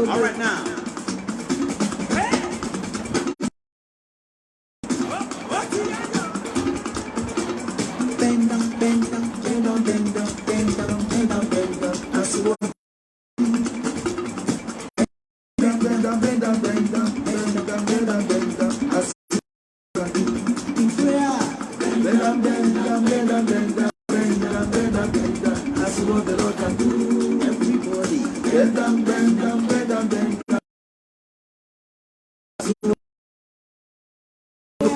All right now. Bend down, bend down, bend down, bend down, bend down, bend down, bend down. I see what. Bend down, bend down, bend down, bend down, bend down, bend down. I see what. In prayer. Bend down, bend down, bend down, bend down, bend down, bend down, bend down. I see what the Lord can do. Everybody. Bend down, bend down, bend down, bend down.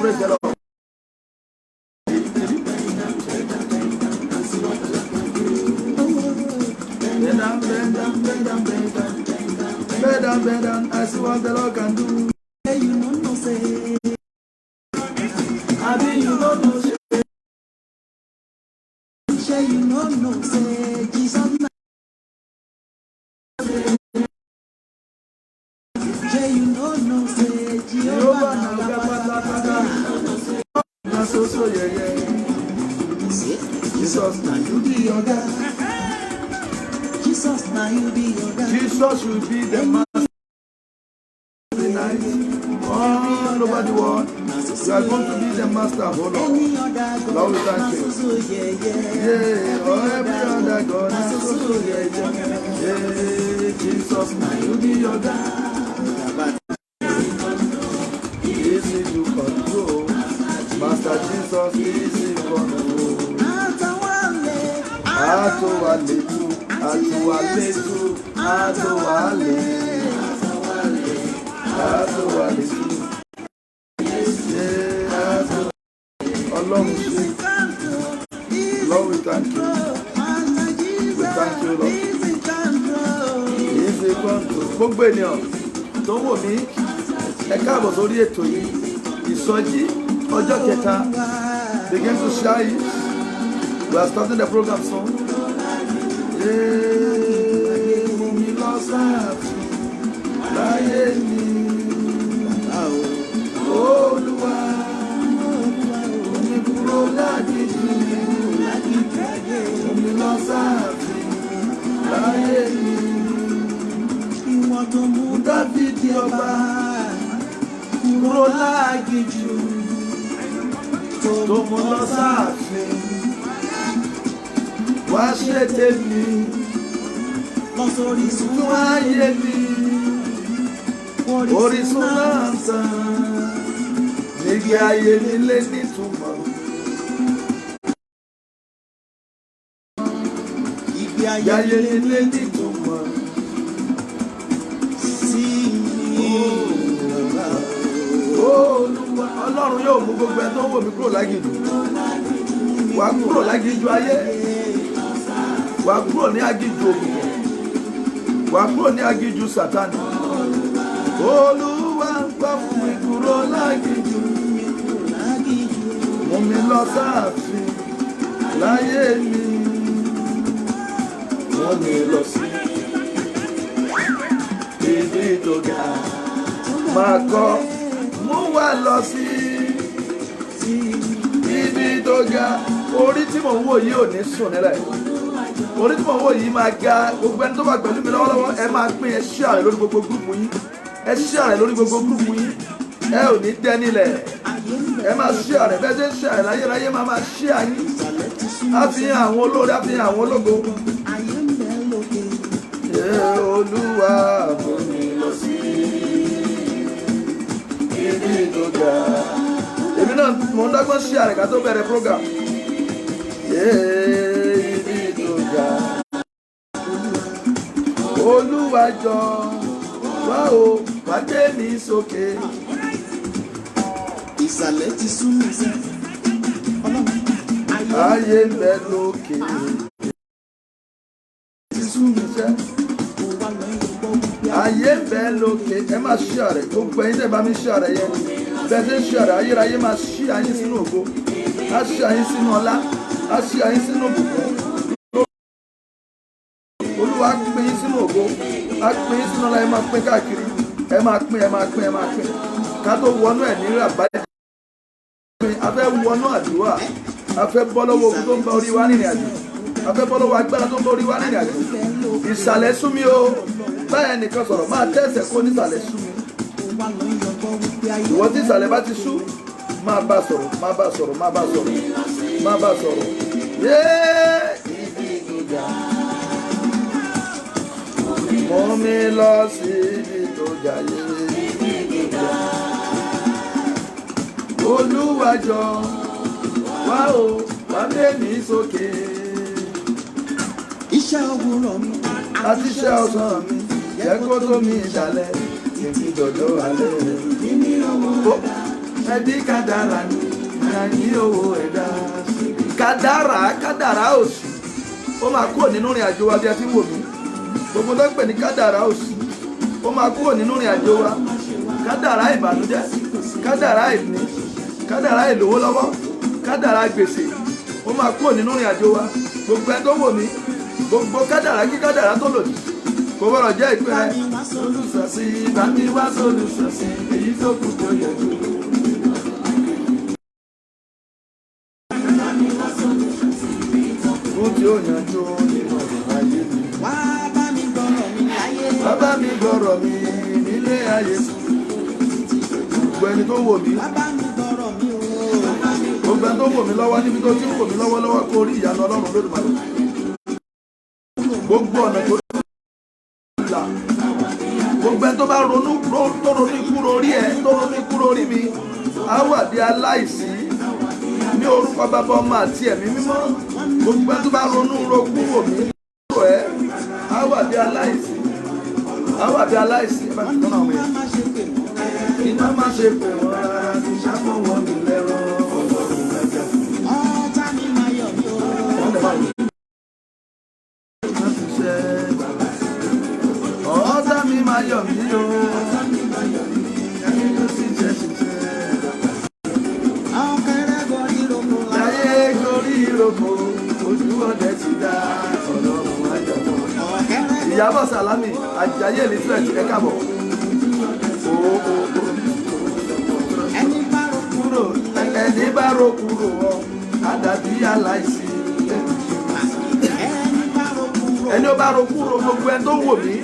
Praise the Lord. Bend down, I see what the Lord can do. Hey, you don't know, say. I mean, you don't know, say. Say, you don't know, say. Jesus. Say, you don't know, say. Jehovah, now, so, yeah. Jesus, now you be your God. Jesus, now you be your God. Jesus will be the master. Tonight, all over the world, you are going to be the master of all. Lord, we thank you. Yeah, oh, every other God, yeah, Jesus, now you be your God. Easy to control, Master Jesus, easy to control. Lord, we thank you. We thank you, Lord. Easy control. Gbogbo ènìyàn tó wò mí, ẹ káàbọ̀ sórí ètò yìí. Ìsọjí ọjọ́ kẹta. Begin to share it. We are starting the program soon. Wá ṣe tèmi fún ayé mi, orísun náà tàn nígbà ayé mi lé nítumọ̀. Ìgbé ayé mi lé nítumọ̀. Sí Olúwa, Ọlọ́run yóò mú gbogbo ẹ tó wò mí kúrò lágìjù. Wà kúrò lágìjù ayé. Wà kúrò ní agíjù òkùnkùn. Wà kúrò ní agíjù Sátánì. Olúwa gbà fún mi kúrò lágìjù. Mú mi lọ sáàfin láyé mi. Mú mi lọ sí ibi tó ga. Máa kọ́ mú wa lọ sí ibi tó ga. Orí tí mò ń wò yìí ò ní sùn nílẹ̀. Orí tí mò ń wò yìí máa ga. Gbogbo ẹni tó bá pẹ̀lú mi lọ́wọ́lọ́wọ́ ẹ máa pín ẹ share rẹ̀ lórí gbogbo gúrùpù yín. Ẹ share rẹ̀ lórí gbogbo gúrùpù yín. Ẹ ò ní dẹ́ nílẹ̀. Ẹ máa share rẹ̀ bẹ́ẹ̀ ṣe ń share rẹ̀ láyé máa share yín. Á fi hàn àwọn olórí, á fi hàn àwọn ológo. Olúwa mú mi lọ sí ibi tó ga. Èmi náà mo ń dágbọ́n share rẹ̀ ká tó bẹ̀rẹ̀ program. Ibi tó ga. Olúwa jọ̀ọ́ wá o, wá gbé mi sókè. ìsàlẹ̀ ti sún mi sẹ́. Ayé ń bẹ lókè. Ti sún mi sẹ́. Ayé ń bẹ lókè. Ẹ máa ṣí àrẹ. Gbogbo ẹ̀yin tẹ́ bá mi ṣí àrẹ yẹn. Bẹ́ẹ̀ ṣe ń ṣí àrẹ, ayérayé máa ṣí ayé sínú ògo. Á ṣí ayé sínú ọlá. Á ṣí ayé sínú òbùkún. Olúwa á pín yín sínú ògo. Á pín yín sínú ọlá. Ẹ máa pín káàkiri. Ẹ máa pín, ẹ máa pín, ẹ máa pín. Ká tó wọnú ẹ̀ ní àbájá. A fẹ́ wọnú àdúrà. A fẹ́ bọ́ lọ́wọ́ ogun tó ń bá orí wa nínú àjò. A fẹ́ bọ́ lọ́wọ́ agbára tó ń bá orí wa nínú àjò. Ìsàlẹ̀ sú mi o. Báyẹn nìkan sọ̀rọ̀ máa tẹ̀sẹ̀ kó nísàlẹ̀ sú mi. Ìwọ tí ìsàlẹ̀ bá ti sú, máa bá sọ̀rọ̀, máa bá sọ̀rọ̀, máa bá sọ̀rọ̀, máa bá sọ̀rọ̀. Mú mi lọ sí ibi tó ga yé. Olúwa jọ̀ọ́ wá o, wá gbé mi sókè. Iṣẹ́ òwúrọ̀ mi àti iṣẹ́ ọ̀sán mi jẹ́ kó tó mi ìdálẹ̀ títí dọ̀dọ̀ alẹ́. Ẹbí kádàrá ni àyí owó ẹ̀dá. Kádàrá òsì ó máa kúrò nínú ìrìn àjò wa bí a ti wò mí. Gbogbo tó ń pè ní kádàrá òsì ó máa kúrò nínú ìrìn àjò wa. Kádàrá ìbànújẹ́, kádàrá ìní, kádàrá ìlówó lọ́wọ́, kádàrá gbèsè ó máa kúrò nínú ìrìn àjò wa. Gbogbo ẹ tó wò mí, gbogbo kádàrá kí kádàrá tó lòdì kò gbọdọ̀ jẹ́ ìpín rẹ. Olùsọ̀sí bá mi wá sólùsọ̀sí èyí tó kù tó yẹ kú. Fún tí ó yanjú nínú ayé mi. wá bá mi gbọ́rọ̀ mi láyé. Wá bá mi gbọ́rọ̀ mi nílé ayé. Gbogbo ẹni tó wò mí, Wá bá mi gbọ́rọ̀ mi o. gbogbo ẹni tó wò mí lọ́wọ́ níbi tó ti ń wò mí lọ́wọ́lọ́wọ́ kó rí ìyanu Ọlọ́run Olódùmarè. Gbogbo ọ̀nà tó là, gbogbo ẹni tó bá ronú kúrò orí ẹ, tó ronú kúrò orí mi, á wà bí aláìsí ní orúkọ Bàbá Ọmọ àti Ẹ̀mí Mímọ́. Gbogbo ẹni tó bá ronú kúrò mí kúrò ẹ, á wà bí aláìsí, á wà bí aláìsí. Ẹ bá mi tọ́nà ọmọ yẹn. Má ṣe pè mí. Iná má ṣe pè wọ́n rárá, ti ṣàkóso mi lẹ́rọ̀ ọlọ́run mẹ́ta. Ọ̀tá mi máa yọ̀ mí o. Wọ́n lè máa wò. Láti ṣe ọ̀tá mi máa yọ̀ mí o. Ẹni tó ti ṣiṣẹ́. Àwọn kẹrẹ gorí roko. Láyé gorí ìrókò, ojú ọdẹ ti dá ọlọ́run àjọpọ̀. Ìyábọ̀ Sàlámì, Àjàyí Elizabeth, ẹ káàbọ̀. Ẹni bá ro Kúrò, ẹni bá ro kúrò ọ, àdàbí aláìsí. ẹni bá ro kúrò. Ẹni ó bá ro kúrò gbogbo ẹni tó wò mí.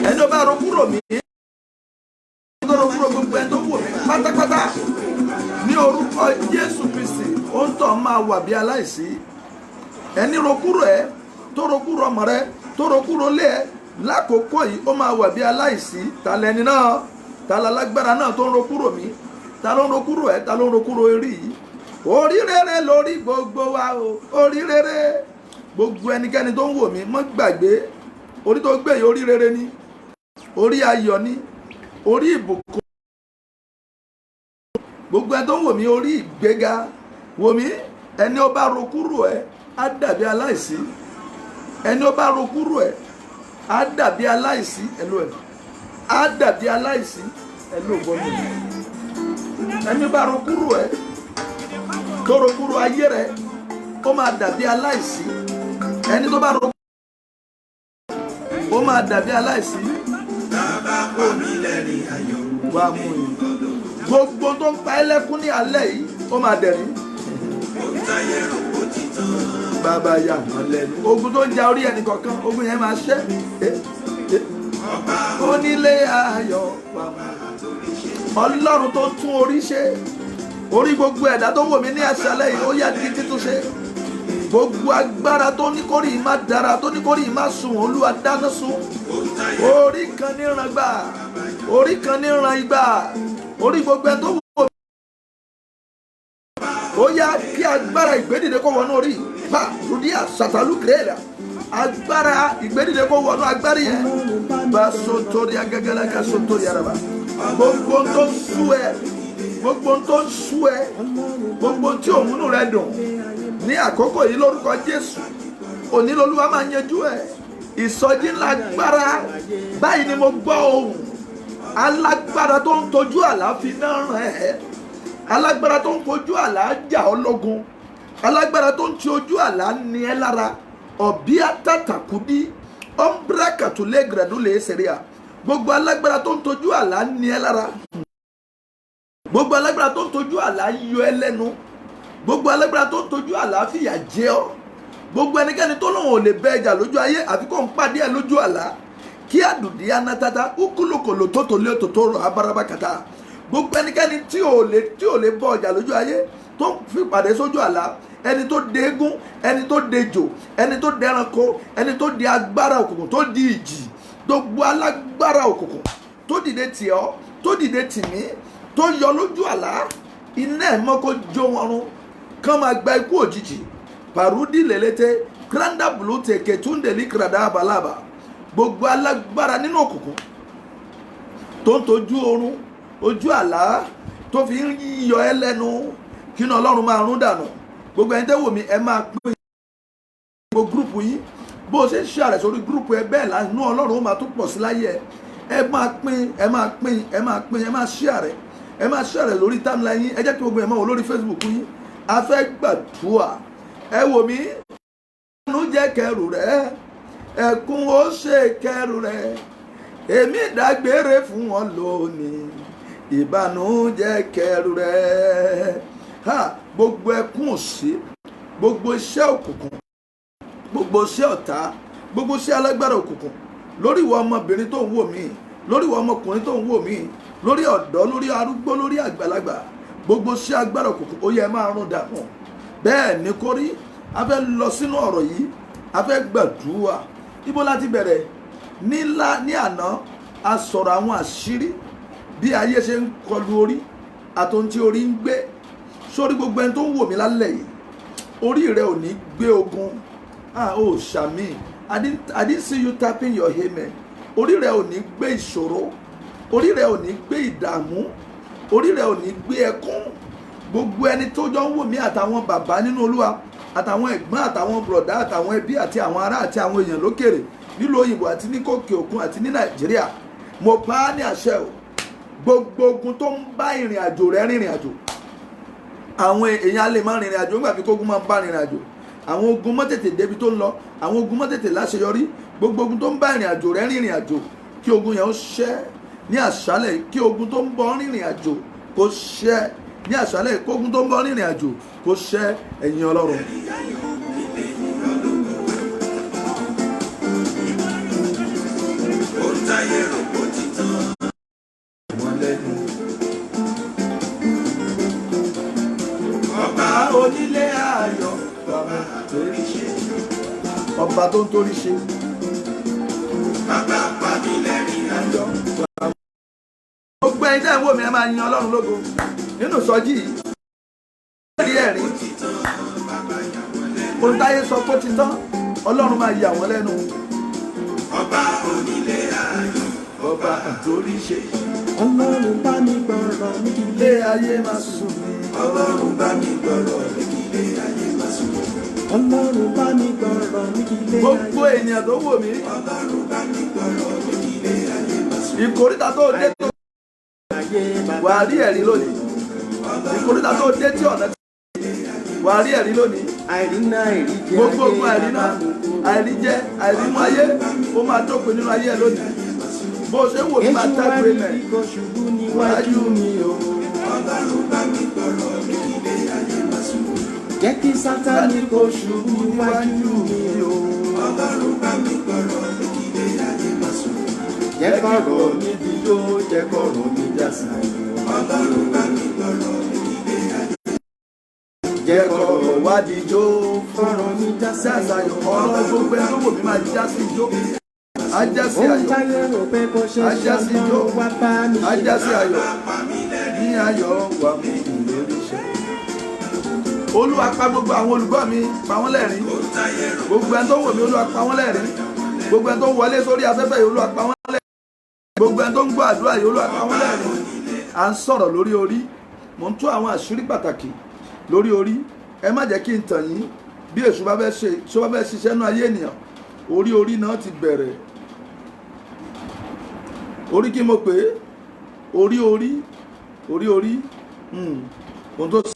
Ẹni ó bá ro kúrò mí. Ẹni tó ro kúrò gbogbo ẹni tó wò mí pátápátá. Ní orúkọ Jésù Kristi, ó ń tọ̀ máa wà bí aláìsí. Ẹni ro kúrò ẹ, tó ro kúrò ọmọ rẹ, tó ro kúrò lé ẹ, lákòókò yìí ó máa wà bí aláìsí. Ta lẹni náà? Ta la lágbára náà tó ń ro kúrò mí? Ta ló ń ro kúrò ẹ? Ta ló ń ro kúrò eré yìí? Orí rere lórí gbogbo wa o, orí rere. Gbogbo ẹnikẹ́ni tó ń wò mí mọ́ gbàgbé, orí tó gbé yìí orí rere ni, orí ayọ̀ ni, orí ìbùkún. Gbogbo ẹni tó ń wò mí orí ìgbéga. Wò mí, ẹni ó bá ro kúrò ẹ á dàbí aláìsí. Ẹni ó bá ro kúrò ẹ á dàbí aláìsí. Ẹlò ẹ á dàbí aláìsí. Ẹlò gbọ́dọ̀. Ẹni ó bá ro kúrò ẹ tó ro kúrò ayé rẹ ó máa dàbí aláìsí. Ẹni tó bá ro ó máa dàbí aláìsí. Wàá mú yìí. Gbogbo tó ń pa ẹlẹ́kún ní alẹ́ yìí ó máa dẹ̀rín. Bàbá ya ọ̀lẹ́ni. Ogun tó ń ja orí ẹnì kọ̀ọ̀kan, ogun yẹn máa ṣẹ́. Onílé ayọ̀ Ọlọ́run tó tún orí ṣe. Orí gbogbo ẹ̀dá tó wò mí ní àṣálẹ́ yìí ó yá di títún ṣe. Gbogbo agbára tó ní kórìí má dára, tó ní kórìí má sùn, Olúwa dáná sun. Orí kan ní ran gbà, orí kan ní ran igbá. Orí gbogbo ẹ̀ tó wò mí. Ó yá kí agbára ìgbédìde kó wọnú orí. Pa Rúdíà Sàtàlù Kìrẹ́là. Agbára ìgbédìde kó wọnú agbára yẹn. Bá Sotori agagala ká Sotori araba. Gbogbo tó sú ẹ gbogbo ohun tó ń sú ẹ, gbogbo ohun tí ò múnú rẹ dùn ní àkókò yìí lórúkọ Jésù, òní lolúwa máa yanjú ẹ. Ìsọjí lágbára báyìí ni mo gbọ́ ohùn alágbára tó ń tojú àlá fi náà ràn ẹ́, alágbára tó ń fojú àlá jà ọ́ lógun, alágbára tó ń ti ojú àlá ní ẹ lára. Ọ̀bí àtàtàkùdí ọ̀nbírákàtúlẹ̀ gẹ̀rẹ́dúlẹ̀ ṣẹ̀ríà. Gbogbo alágbára tó ń tojú àlá ní ẹ lára, gbogbo alágbára tó ń tojú àlá yọ ẹ lẹ́nu, gbogbo alágbára tó ń tojú àlá fìyà jẹ ọ́, gbogbo ẹnikẹ́ni tó lóun ò lè bẹ ẹjà lójú ayé àfi kó ń pàdé ẹ lójú àlá, kí àdùdí anátátá kúkúlùkòlò tó tòlé òtòtò rọ abárabákàtà. Gbogbo ẹnikẹ́ni tí ò lè bọ ọjà lójú ayé tó fi pàdé sójú àlá, ẹni tó de eégún, ẹni tó de jò, ẹni tó de ẹranko, ẹni tó de agbára òkùnkùn, tó di ìjì, gbogbo alágbára òkùnkùn tó dìde tì ọ́, tó dìde tì mí, tó yọ lójú àlá, iná ẹ̀ mọ́ kó jó wọn run, kán máa gba ikú òjijì. Pàrúdì lélẹ́tẹ́ kranda bulute kẹtùndẹ̀lì kìràdà àbálàbà. Gbogbo alágbára nínú òkùnkùn tó ń tojú oorun, ojú àlá tó fi ń yọ ẹ lẹ́nu, kí ni Ọlọ́run máa rún dànù. Gbogbo ẹni tẹ́ wò mí, ẹ máa pín gbogbo gúrùpù yìí, bó o ṣe ń ṣàrẹ̀ sórí gúrùpù ẹ bẹ́ẹ̀ láàánú Ọlọ́run ó máa tún pọ̀ sí láyé ẹ. Ẹ máa pín, ẹ máa pín, ẹ máa pín, ẹ máa ṣàrẹ̀, ẹ máa ṣàrẹ̀ lórí timeline yín. Ẹ jẹ́ kí gbogbo ẹ̀ máa wò lórí Facebook yín. A fẹ́ gbàdúrà. Ẹ wò mí, ẹnu jẹ́ kẹrù rẹ, ẹkún ó ṣe kẹrù rẹ, èmi dágbére fún wọn lónìí, ìbànújẹ́ kẹrù rẹ. Gbogbo ẹkún òṣì, gbogbo iṣẹ́ òkùnkùn, gbogbo iṣẹ́ ọ̀tá, gbogbo iṣẹ́ alágbára òkùnkùn lórí ìwọ ọmọbìnrin tó ń wò mí, lórí ìwọ ọmọkùnrin tó ń wò mí, lórí ọ̀dọ́, lórí arúgbó, lórí àgbàlagbà, gbogbo iṣẹ́ agbára òkùnkùn ó yẹ máa rún dànù. Bẹ́ẹ̀ ni kó rí. A fẹ́ lọ sínú ọ̀rọ̀ yìí, a fẹ́ gbàdúrà. Ibo láti bẹ̀rẹ̀? Ní àná a sọ̀rọ̀ àwọn àṣírí bí ayé ṣe ń kọlu orí àtòun tí orí ń gbé. Sórí gbogbo ẹni tó ń wò mí lálẹ́ yìí, orí rẹ ò ní gbé ogun. Ó ṣàmì. I didn't see you tapping your amen. Orí rẹ ò ní gbé ìṣòro, orí rẹ ò ní gbé ìdààmú, orí rẹ ò ní gbé ẹkún. Gbogbo ẹni tó jọ ń wò mí àtàwọn bàbá nínú Olúwa, àtàwọn ẹ̀gbọ́n, àtàwọn bùrọ̀dá, àtàwọn ẹbí àti àwọn ará àti àwọn èèyàn lókèrè nílùú òyìnbó àti ní kòkè òkun àti ní Nàìjíríà, mo pa á ní àṣẹ o. Gbogbo ogun tó ń bá ìrìn àjò rẹ rìnrìn àjò, àwọn èèyàn lè máa rìnrìn àjò nígbà tí kógun máa ń bá rìnrìn àjò, àwọn ogun mọ́ tètè débi tó ń lọ, àwọn ogun mọ́ tètè láṣeyọrí, gbogbo ogun tó ń bá ìrìn àjò rẹ rìnrìn àjò, kí ogun yẹn ó ṣẹ́ ní àṣálẹ̀, kí ogun tó ń bọ́ rìnrìn àjò kó ṣẹ́ ní àṣálẹ̀, kí ogun tó ń bọ́ rìnrìn àjò kó ṣẹ́. Ẹ̀yin Ọlọ́run. Ọba onílé ayọ̀, ọba tó ń torí ṣe, bàbá pàmílẹ́rìn ayọ̀. Gbogbo ẹ̀yin tẹ́ ń wò mí, ẹ máa yin Ọlọ́run lógo nínú ìsọjí yìí. Ẹ̀rí ohun táyé sọ pé ó ti tán, Ọlọ́run máa yà wọ́n lẹ́nu. Ọba onílé ayọ̀, ọba àtòrí ṣe. Ọlọ́run bá mi gbọ́rọ̀ ní Ilé ayé máa sùn mí. Ọlọ́run bá mi gbọ́rọ̀ ní ilé ayé máa sùn. Ọlọ́run bá mi gbọ́rọ̀ ní ilé ayé. Gbogbo ènìyàn tó wò mí. Ọlọ́run bá mi gbọ́rọ̀ ní ilé ayé máa sùn. Ìkórìtà tó dé tó wà á rí ẹ̀rí lónìí. Ìkórìtà tó dé tí ọ̀nà wà á rí ẹ̀rí lónìí. Àìrínà àìrí jẹ. Gbogbo ogun àìrínà, àìrí jẹ, àìrímú ayé, ó máa dópin nínú ayé ẹ lónìí. Bó o ṣe wò mí máa tẹ́gbé mẹ́. Wájú mi o. Ọlọ́run bá mi gbọ́rọ̀ ní ilé ayé máa sùn. Jẹ́ kí Sátánì kó ṣubú níwájú mi o. Ọlọ́run bá mi gbọ́rọ̀ ní ilé ayé máa sùn. Jẹ́ kọ̀rọ̀ mi dídó, jẹ́ kọ̀rọ̀ mi jásí. Ọlọ́run bá mi gbọ́rọ̀ ní ilé ayé. Jẹ́ kọ̀rọ̀ wádìí jó. Kọ̀rọ̀ mi jásí. Ayọ̀ ọ̀rọ̀ gbogbo ẹni tó wò mí máa já sí ijó. Ajá sí Ohun ayọ̀. táyé rò pé kò ṣe Ajá sí ijó. ṣọgbọ́n wá bá mi ṣe. Ajá sí ayọ̀. Ní ayọ̀ wà mí lórí iṣẹ́. Olúwa pa gbogbo àwọn olùgbọ́ mi, pa wọ́n lẹ́rìn. Gbogbo ẹni tó wò mí, Olúwa pa wọ́n lẹ́rìn. Gbogbo ẹni tó wọlé sórí afẹ́fẹ́ yìí, Olúwa pa wọ́n lẹ́rìn. Gbogbo ẹni tó ń gbọ́ àdúrà yìí, Olúwa pa wọ́n lẹ́rìn. À ń sọ̀rọ̀ lórí orí. mò ń tú àwọn àṣírí pàtàkì lórí orí. Ẹ má jẹ́ kí n tàn yín, bí èṣù bá fẹ́ ṣiṣẹ́ nú ayé ènìyàn, orí náà ti bẹ̀rẹ̀. Orí kí mo pè é? Orí ohun tó sọ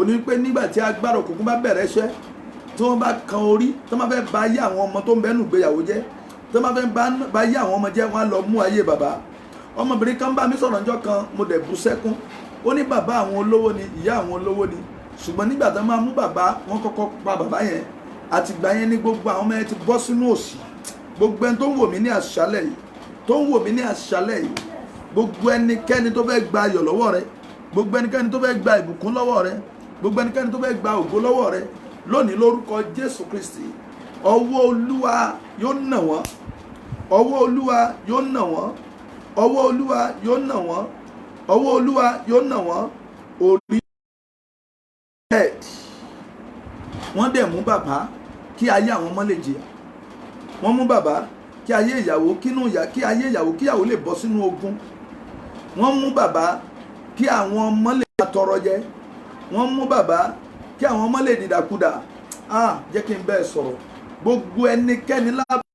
ò ní pé nígbà tí agbára òkùnkùn bá bẹ̀rẹ̀ iṣẹ́, tí wọ́n bá kan orí, tí wọ́n bá fẹ́ ba ayé àwọn ọmọ tó ń bẹ́nu ìgbéyàwó jẹ́, tí wọ́n bá fẹ́ ba ayé àwọn ọmọ jẹ́, wọ́n á lọ mú ayé bàbá. Ọmọbìnrin kan bá mi sọ̀rọ̀ ọjọ́ kan, mo dẹ̀ bú sẹ́kún. Ó ní bàbá àwọn olówó ni, ìyá àwọn olówó ni, ṣùgbọ́n nígbà tí wọ́n máa mú bàbá, wọ́n kọ́kọ́ pa bàbá yẹn. Àtìgbà yẹn ní gbogbo àwọn ọmọ yẹn ti bọ́ sínú òṣì. Gbogbo ẹni tó ń wò mí ní àṣálẹ̀ yìí, gbogbo ẹnikẹ́ni tó fẹ́ gba ayọ̀ lọ́wọ́ rẹ, gbogbo ẹnikẹ́ni tó fẹ́ gba ìbùkún lọ́wọ́ rẹ, gbogbo ẹnikẹ́ni tó fẹ́ gba ògo lọ́wọ́ rẹ, lónìí lórúkọ Jésù Kristi, ọwọ́ Olúwa yóò nà wọ́n, ọwọ́ Olúwa yóò nà wọ́n, ọwọ́ Olúwa yóò nà wọ́n, ọwọ́ Olúwa yóò nà wọ́n. Orí head wọ́n dẹ̀ mú bàbá kí ayé àwọn ọmọ lè jìyà. Wọ́n mú bàbá kí ayé ìyàwó kí ayé ìyàwó kíyàwó lè bọ́ sínú ogun. Wọ́n mú bàbá kí àwọn ọmọ lè tọrọ jẹ. Wọ́n mú bàbá kí àwọn ọmọ lè dìdàkudà. Jẹ́ kí n bẹ́ẹ̀ sọ̀rọ̀. Gbogbo ẹnikẹ́ni lábẹ́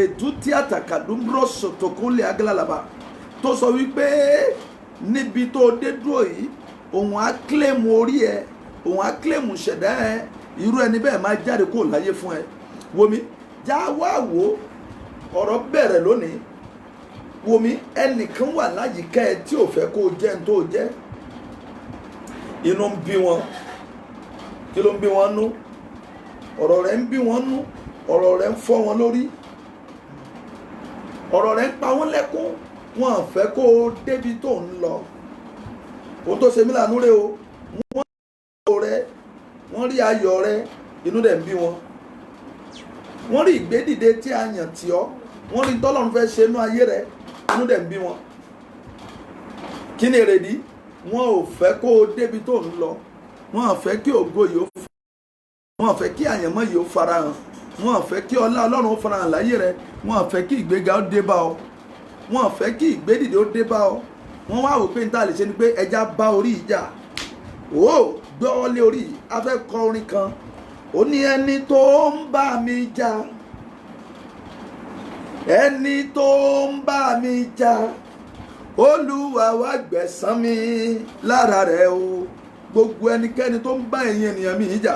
ètú tí àtàkàdúró sòtòkúnlẹ̀ agálàlàbà tó sọ wípé níbi tó dé dúró yìí, òun á kílèmù orí ẹ, òun á kílèmù ṣẹ̀dá ẹ, irú ẹni bẹ́ẹ̀ máa jáde kó láyé fún ẹ. Wòmí, já wá wò, ọ̀rọ̀ bẹ̀rẹ̀ lónìí. Wòmí, ẹnìkan wà láyìíká ẹ tí ò fẹ́ kó jẹ́ ní tó jẹ́. Inú ń bí wọn. Kí ló ń bí wọn nú? Ọ̀rọ̀ rẹ̀ ń bí wọn nú. Ọ̀rọ̀ rẹ̀ ń fọ́ wọn lórí. Ọ̀rọ̀ rẹ̀ ń pa wọ́n lẹ́kún. Wọ́n á fẹ́ kó o débi tó ń lọ. Ohun tó ṣe mí lànú rè o. Wọ́n rí ayọ̀ rẹ, inú dẹ̀ ń bí wọn. Wọ́n rí ìgbédìde tí a yàn tì ọ́. Wọ́n rí tọ́lọ́run fẹ́ ṣe inú ayé rẹ, inú dẹ̀ ń bí wọn. Kí ni èrèdí? Wọ́n ò fẹ́ kó o débi tó ń lọ. Wọ́n á fẹ́ kí ògo yìí ó farahàn. Wọ́n á fẹ́ kí àyànmọ́ yìí ó farahàn. Wọ́n á fẹ́ kí ọlá Ọlọ́run ó farahàn láyé rẹ. Wọ́n á fẹ́ kí ìgbéga ó dé bá ọ. Wọ́n á fẹ́ kí ìgbédìde ó dé bá ọ. Wọ́n wá wò pé n ta lè ṣe ni pé ẹja bá orí ìjà. Gbọ́ lé orí yìí, a fẹ́ kọ orin kan. Ó ní ẹni tó ń bá mi jà, ẹni tó ń bá mi jà, Olúwa wá gbẹ̀san mi lára rẹ̀ o. Gbogbo ẹnikẹ́ni tó ń bá ẹ̀yin ènìyàn mi jà,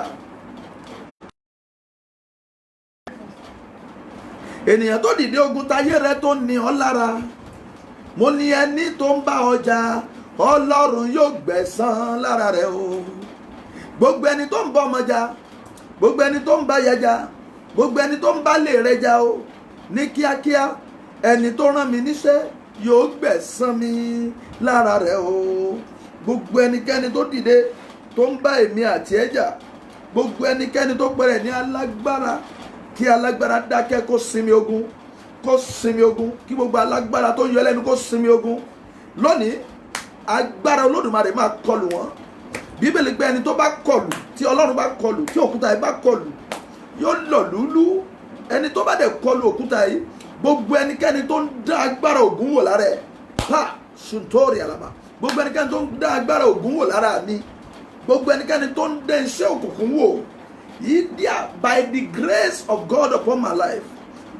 ènìyàn tó dìde ogun táyé rẹ tó ní ọ lára, mo ní ẹni tó ń bá ọ jà, Ọlọ́run yóò gbẹ̀san lára rẹ̀ o. Gbogbo ẹni tó ń bá ọmọ jà, gbogbo ẹni tó ń bá ya jà, gbogbo ẹni tó ń bá lè rẹ jà o, ní kíákíá ẹni tó rán mi níṣẹ́ yóò gbẹ̀san mi lára rẹ̀ o. Gbogbo ẹnikẹ́ni tó dìde tó ń bá èmi àti ẹ jà, gbogbo ẹnikẹ́ni tó pẹ̀rẹ̀ ní alágbára, kí alágbára dákẹ́ kó sinmi ogun, kó sinmi ogun, kí gbogbo alágbára tó yọ lẹ́nu kó sinmi ogun. Lónìí agbára Olódùmarè máa kọlù wọn. Bíbélì pé ẹni tó bá kọlù, tí Ọlọ́run bá kọlù, tí òkúta yìí bá kọlù, yóò lọ lúlú. Ẹni tó bá dẹ̀ kọlù òkúta yìí, gbogbo ẹnikẹ́ni tó ń dá agbára Ògún wò lára ẹ̀, ṣùntóòrì àlàmà, gbogbo ẹnikẹ́ni tó ń dá agbára Ògún wò lára mi, gbogbo ẹnikẹ́ni tó ń dá iṣẹ́ òkùnkùn wò yìí díà, by the grace of God upon my life.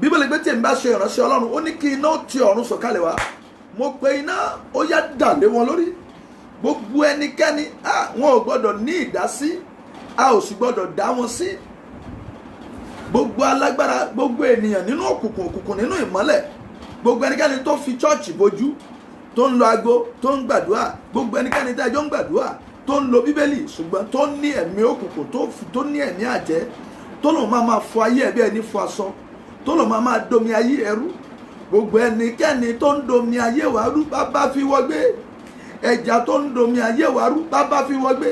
Bíbélì pé tí èmi bá ṣe ìránṣẹ́ Ọlọ́run, ó ní kí iná ti ọ̀run sọ̀kalẹ̀ wá. Mo pe iná, ó yá dà lé wọn lórí. Gbogbo ẹnikẹ́ni wọn ò gbọ́dọ̀ ní ìdásí, a ò sì gbọ́dọ̀ dá wọn sí. Gbogbo alágbára, gbogbo ènìyàn nínú òkùnkùn nínú ìmọ́lẹ̀, gbogbo ẹnikẹ́ni tó fi chọ́ọ̀chì bojú, tó ń lo ago, tó ń gbàdúrà, gbogbo ẹnikẹ́ni tí a jọ ń gbàdúrà, tó ń lo bíbélì, ṣùgbọ́n tó ní ẹ̀mí òkùnkùn, tó ní ẹ̀mí àjẹ́, tó lòun máa fọ ayé ẹ̀bí ẹni fọ aṣọ, tó lòun máa domi ayé ẹrú. Gbogbo ẹnikẹ́ni tó ń domi ayé wa rú, bàbá fi wọ́ gbé. Ẹja tó ń domi ayé wa rú, bàbá fi wọ́ gbé.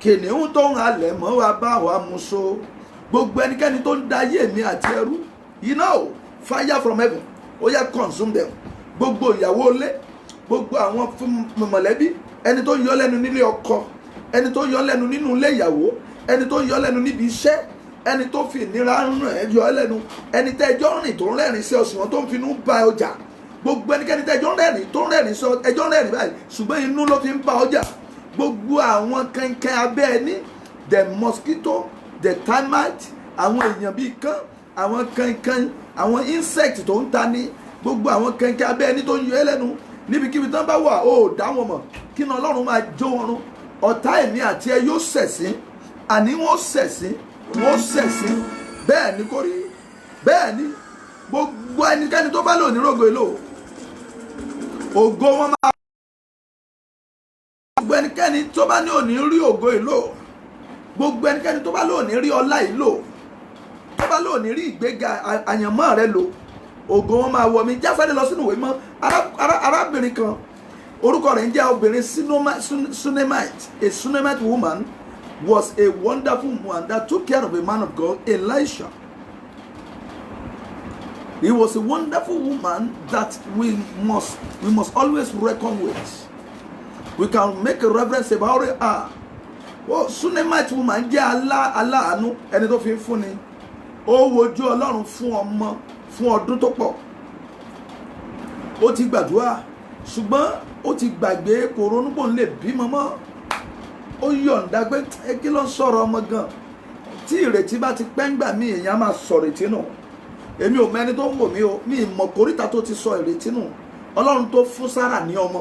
Kìnìún tó ń halẹ̀ mọ́ wa bá wa mú so. Gbogbo ẹnikẹ́ni tó ń da ayé mi àti ẹrú, fire from heaven, ó yẹ consume them. Gbogbo ìyàwó ilé, gbogbo àwọn mọ̀lẹ́bí, ẹni tó yọ lẹ́nu nílé ọkọ, ẹni tó yọ lẹ́nu nínú ilé ìyàwó, ẹni tó yọ lẹ́nu níbi iṣẹ́, ẹni tó fi ìnira yọ lẹ́nu, ẹni tẹ́jọ́ rìn tó ń rẹ́rìn sí ọ̀sùn wọn tó ń finú ba ọjà, gbogbo ẹnikẹ́ni tẹ́ ẹjọ́ ń rẹ́rìn tó ń rẹ́rìn sọ ẹjọ́ ń rẹ́rìn báyìí ṣùgbọ́n inú ló fi ń bá ọjà. Gbogbo àwọn kankan abẹ́ ẹni, the mosquito, the termite, àwọn èèyàn bíi kán, àwọn kankan, àwọn insect tó ń ta ní, gbogbo àwọn kankan abẹ́ ẹni tó ń yọ ẹ́ lẹ́nu níbikíbi tán bá wà ó dá wọn mọ̀ kí ni Ọlọ́run máa jó wọn run. Ọ̀tá ẹ̀mí àti ẹ yóò ṣẹ̀sín, àní wọ́n ṣẹ̀sín, wọ́n ṣẹ̀sín. Bẹ́ẹ̀ ni kò rí, bẹ́ẹ̀ ni gbogbo ẹnikẹ́ni tó bá lò ní rògbò èlò ògo wọn máa, gbogbo ẹnikẹ́ni tó bá ní òní rí ògo èlò, gbogbo ẹnikẹ́ni tó bá lò ní rí ọlá ìlò, tó bá lò ní rí ìgbéga àyànmọ́ rẹ lò, ògo wọn máa wọ mi. Jáfẹ́lẹ́ lọ sínú ìwé mọ́ arábìnrin kan orúkọ rẹ̀ ń jẹ́ obìnrin Shunammite. A Shunammite woman was a wonderful woman that took care of a man of God, Elisha. He was a wonderful woman that we must always reckon with. We can make a reference about her. Oh, Shunammite woman jẹ́ aláàánú, ẹni tó fi ń fúnni. Ó wojú Ọlọ́run fún ọmọ fún ọdún tó pọ̀. Ó ti gbàdúrà ṣùgbọ́n ó ti gbàgbé kò ronú pò ń lè bímọ mọ́. Ó yọ̀ǹda pé kí ló ń sọ̀rọ̀ ọmọ gan. Tí ìrètí bá ti pẹ́ ńgbà míì èèyàn máa sọ ìrètí nù. Èmi ò mẹ́ni tó ń wò mí o, mi ìmọ̀ kòríta tó ti sọ ìrètí nù. Ọlọ́run tó fún Sárà ní ọmọ.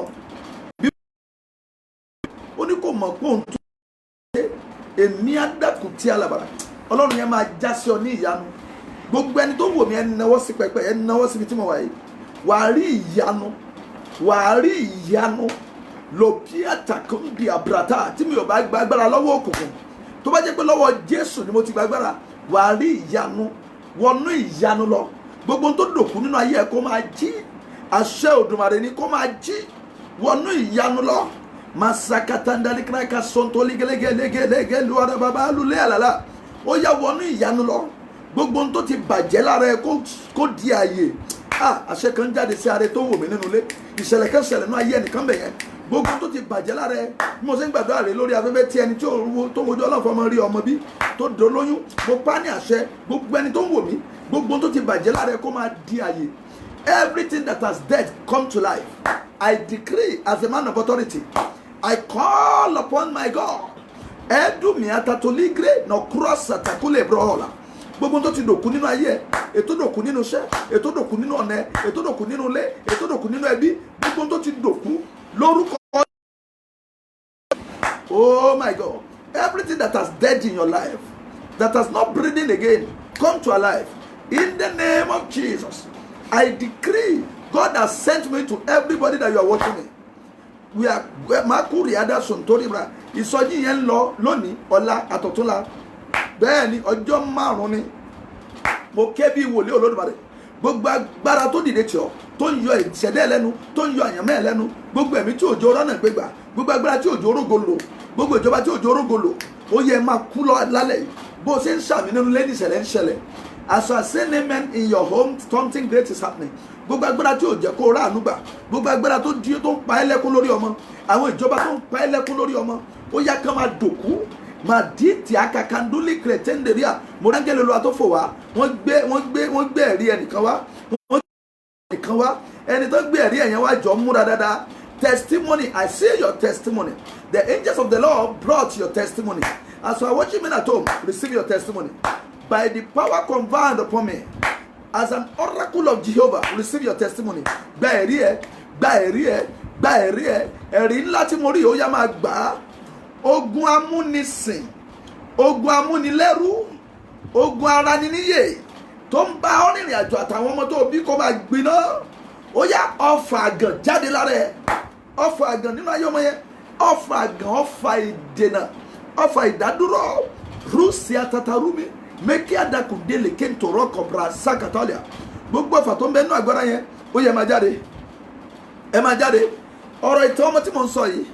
Ó ní kò mọ̀ pé òun tún ṣe èmi àdàkù tí alàbàrà. Ọlọ́run yẹn máa já sí ọ ní ìyanu. Gbogbo ẹni tó wò mí ẹ náwó sí pẹpẹ, ẹ náwó síbi tí mo wà yìí. Wàá rí ìyanu, wàá rí ìyanu. Lòpí àtàkùndì àbùràtà tí mi ò bá gba agbára lọ́wọ́ òkùnkùn. Tó bá jẹ́ pé lọ́wọ́ Jésù ni mo ti gba agbára, wàá rí ìyanu, wọnú ìyanu lọ. Gbogbo tó dòkú nínú ayé ẹ kó máa jí. Àṣẹ Òdùmarè ni kó máa jí. Wọnú ìyanu lọ. Masakata ndalikraka sontoli gelege luara baba lule alala. Ó yá wọnú ìyanu lọ. Gbogbo tó ti bàjẹ́ lára ẹ kó di ààyè. Àṣẹ kan jáde sí ara tó wò mí nínú ilé. Ìṣẹ̀lẹ̀ kan ṣẹlẹ̀ nínú ayé ẹnìkan bẹ̀ yẹn. Gbogbo tó ti bàjẹ́ lára ẹ. Bí mo ṣe ń gbàdúrà rẹ lórí afẹ́fẹ́ tí ẹni tó wojú Ọlọ́run fọmọ rí ọmọ bí tó dolóyún. Mo pa ní àṣẹ gbogbo ẹni tó ń wò mí. Gbogbo tó ti bàjẹ́ lára ẹ kó máa di ààyè. Everything that has dead come to life. I decree as a man of authority. I call upon my God. Edu mi atatoligre no cross atakule brola. Gbogbo tó ti dòkú nínú ayé, ètò dòkú nínú iṣẹ́, ètò dòkú nínú ọ̀nà, ètò dòkú nínú ilé, ètò dòkú nínú ẹbí, gbogbo tó ti dòkú lórúkọ. Oh my God. Everything that has dead in your life, that has not breathing again, come to alive. In the name of Jesus, I decree, God has sent me to everybody that you are watching me. We are Makuri Ada Sontoribra. Ìsọjí yẹn lọ lónìí, ọ̀la àtọ̀túnla. Bẹ́ẹ̀ ni ọjọ́ 5 ni. Mo ké bí wòlíì Olódùmarè. Gbogbo agbára tó dìde tì ọ́, tó ń yọ ìṣẹ̀dá ẹlẹ́nu, tó ń yọ àyànmọ́ ẹlẹ́nu, gbogbo ẹ̀mí tí òjò rọ́nà gbégbà, gbogbo agbára tí òjò orógo lò, gbogbo ìjọba tí òjò orógo lò, ó yẹ máa kú lọ lálẹ́ yìí. Bó ṣe ń ṣàmì nínú lẹ́ni ìṣẹ̀lẹ̀ ń ṣẹlẹ̀. As I say amen in your home, something great is happening. Gbogbo agbára tí ò jẹ́ kó rà ànúgbà, gbogbo agbára tó di tó ń pa ẹ́ lẹ́kún lórí ọmọ, àwọn ìjọba tó ń pa ẹ́ lẹ́kún lórí ọmọ, ó yá kán máa dòkú, máa dí tí akakandúlì kìrẹ̀tẹ́ndẹ̀ríà, mọ̀rángẹ́lẹ́ lọ́wọ́ tó fò wá, wọ́n gbé ẹ̀rí ẹnìkan wá, ẹni tó gbé ẹ̀rí ẹ̀yẹn wá jọ múra dáadáa. Testimony, I see your testimony. The angels of the Lord brought your testimony. As you are watching me at home, receive your testimony. By the power conferred upon me, as an oracle of Jehovah, receive your testimony. Gba ẹ̀rí ẹ, gba ẹ̀rí ẹ, gba ẹ̀rí ẹ. Ẹ̀rí ńlá tí mo rí ó yá máa gbà á. Ogun amúnisìn, ogun amúnilẹ́rú, ogun arániníyè tó ń bá ọ rìnrìn àjò àtàwọn ọmọ tó bí kó máa gbiná. Ó yá ọfà àgàn jáde lára ẹ. Ọfà àgàn nínú ayé ọmọ yẹn. Ọfà àgàn, ọfà ìdènà, ọfà ìdádúró. Rúùsì àtàtàrúmi. Meki adakudele kentoro kobra sakatalia. Gbogbo ọfà tó ń bẹ nínú agbára yẹn, ó yẹ máa jáde. Ẹ máa jáde. Ọ̀rọ̀ ìtàn ọmọ tí mo ń sọ yìí.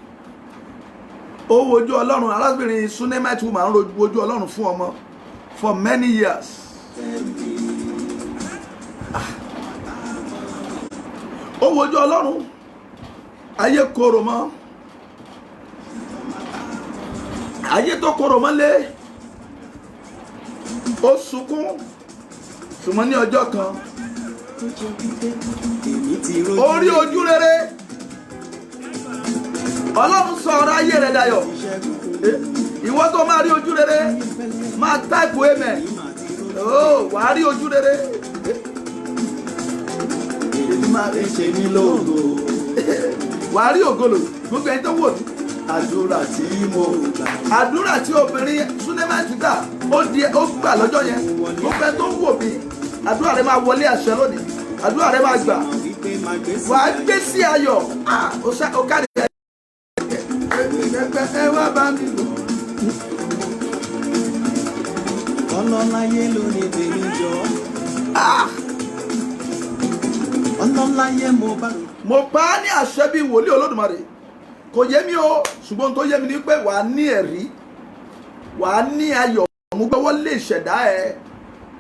Ó wojú Ọlọ́run, arábìnrin Shunammite woman ń wojú Ọlọ́run fún ọmọ for many years. Ó wojú Ọlọ́run. Ayé korò mọ́. Ayé tó korò mọ́ lé. Ó sunkún. Ṣùgbọ́n ní ọjọ́ kan orí ojú rere ọlọ́run sọ ọ̀rọ̀ ayé rẹ̀ dayọ̀ ìwọ tó máa rí ojú rere máa táìpù amen wà á rí ojú rere máa rí ṣe ní lóògò wà á rí ògolo gbogbo ẹni tó wò mí àdúrà tí mo gbà àdúrà tí obìnrin Súnémátì gbà ó gbà lọ́jọ́ yẹn gbogbo ẹni tó wò mí àdúrà rẹ máa wọlé àṣẹ lónìí àdúrà rẹ máa gbà wà á gbé sí ayọ̀ ó kárí ẹ wá bá mi lò. ọlọ́láyé ló ní tèmi jọ. ọlọ́láyé mo bá a ní àṣẹ bíi wòlíì Olódùmarè kò yé mi o ṣùgbọ́n tó yé mi ni pé wà á ní ẹ̀rí wà á ní ayọ̀ mú gbọ́wọ́ lè ṣẹ̀dá ẹ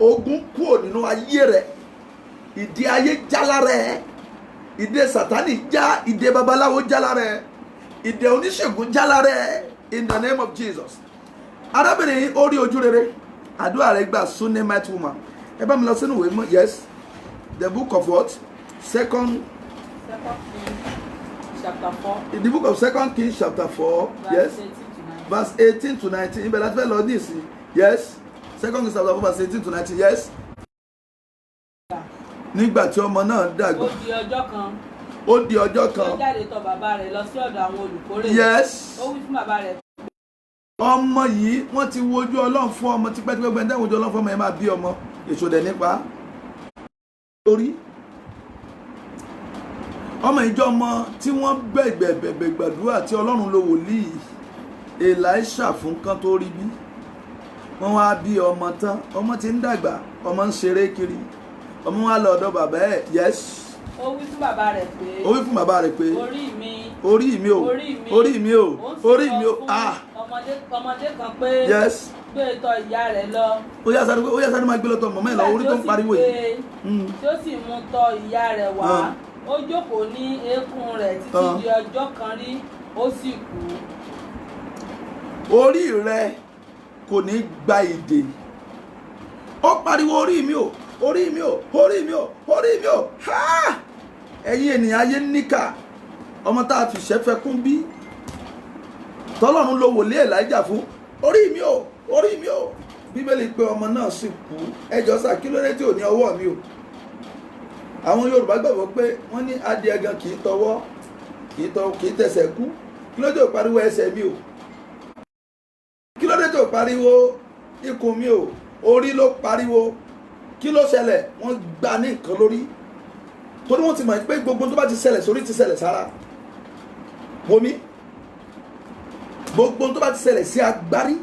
ogun kúrò nínú ayé rẹ ìdè ayé já lára ẹ ìdè Sátánì já ìdè babaláwo já lára ẹ ìdè oníṣègùn já lára ẹ in the name of Jesus. arábìnrin ó rí ojú rere àdúrà rẹ gbà Súnémátì woman ẹ bá mi lọ sínú ìwé mọ́ yes the book of what second chapter 4 in the book of 2 Kings chapter 4 yes verse 18 to 19 ibẹ̀ láti fẹ́ lọ ní ìsìn yes 2 Kings chapter 4 verse 18 to 19 yes. nígbà tí ọmọ náà dàgbà ó di ọjọ́ kan ó jáde tọ̀ bàbá rẹ̀ lọ sí ọ̀dọ̀ àwọn olùkórè yes ó wí fún bàbá rẹ̀ ọmọ yìí wọ́n ti wojú Ọlọ́run fún ọmọ tipẹ́tipẹ́ gbẹ̀ndẹ́ wojú Ọlọ́run fún ọmọ yẹn máa bí ọmọ èso dẹ̀ nípa lórí ọmọ ìjọ ọmọ tí wọ́n bẹ̀gbẹ̀ gbàdúrà tí Ọlọ́run lo wòlíì Èlíṣà fún kan tó rí bí wọ́n wá bí ọmọ tán ọmọ ti ń dàgbà ọmọ ń ṣeré kiri ọmọ wa lọ ọ̀dọ̀ bàbá ẹ̀ yes ó wí fún bàbá rẹ̀ pé orí mi o orí mi o ọmọdé kan pé yes gbé tọ̀ ìyá rẹ̀ lọ ó yá sáré máa gbé lọ́tọ̀ mọ̀mọ́ ẹ̀ lọ orí tó ń pariwo yìí tí ó sì mú tọ̀ ìyá rẹ̀ wá ó jókòó ní eékún rẹ̀ títí di ọjọ́ kan rí ó sì kú. orí rẹ kò ní gba ìdè ó pariwo orí mi o orí mi o orí mi o orí mi o ẹ̀yin ènìyàn ayé níkà ọmọ tá a fi ṣẹ́fẹ́ kún bí tọ́lọ́run ló wòlíì Èlíjà fún orí mi o orí mi o bíbélì pé ọmọ náà sì kú ẹjọ́ sà kí ló dé tí ò ní ọwọ́ mi o àwọn Yorùbá gbàgbọ́ pé wọ́n ní adìẹ gan kì í tọwọ́ kì í tẹsẹ̀ kú kí ló dé ò pariwo ẹsẹ̀ mi o kí ló dé tó pariwo ikùn mi o orí ló pariwo kí ló ṣẹlẹ̀ wọ́n gbà ní nǹkan lórí torí wọ́n ti mọ̀ pé gbogbo tó bá ti ṣẹlẹ̀ sórí ti ṣẹlẹ̀ sára wòmí gbogbo tó bá ti ṣẹlẹ̀ sí agbárí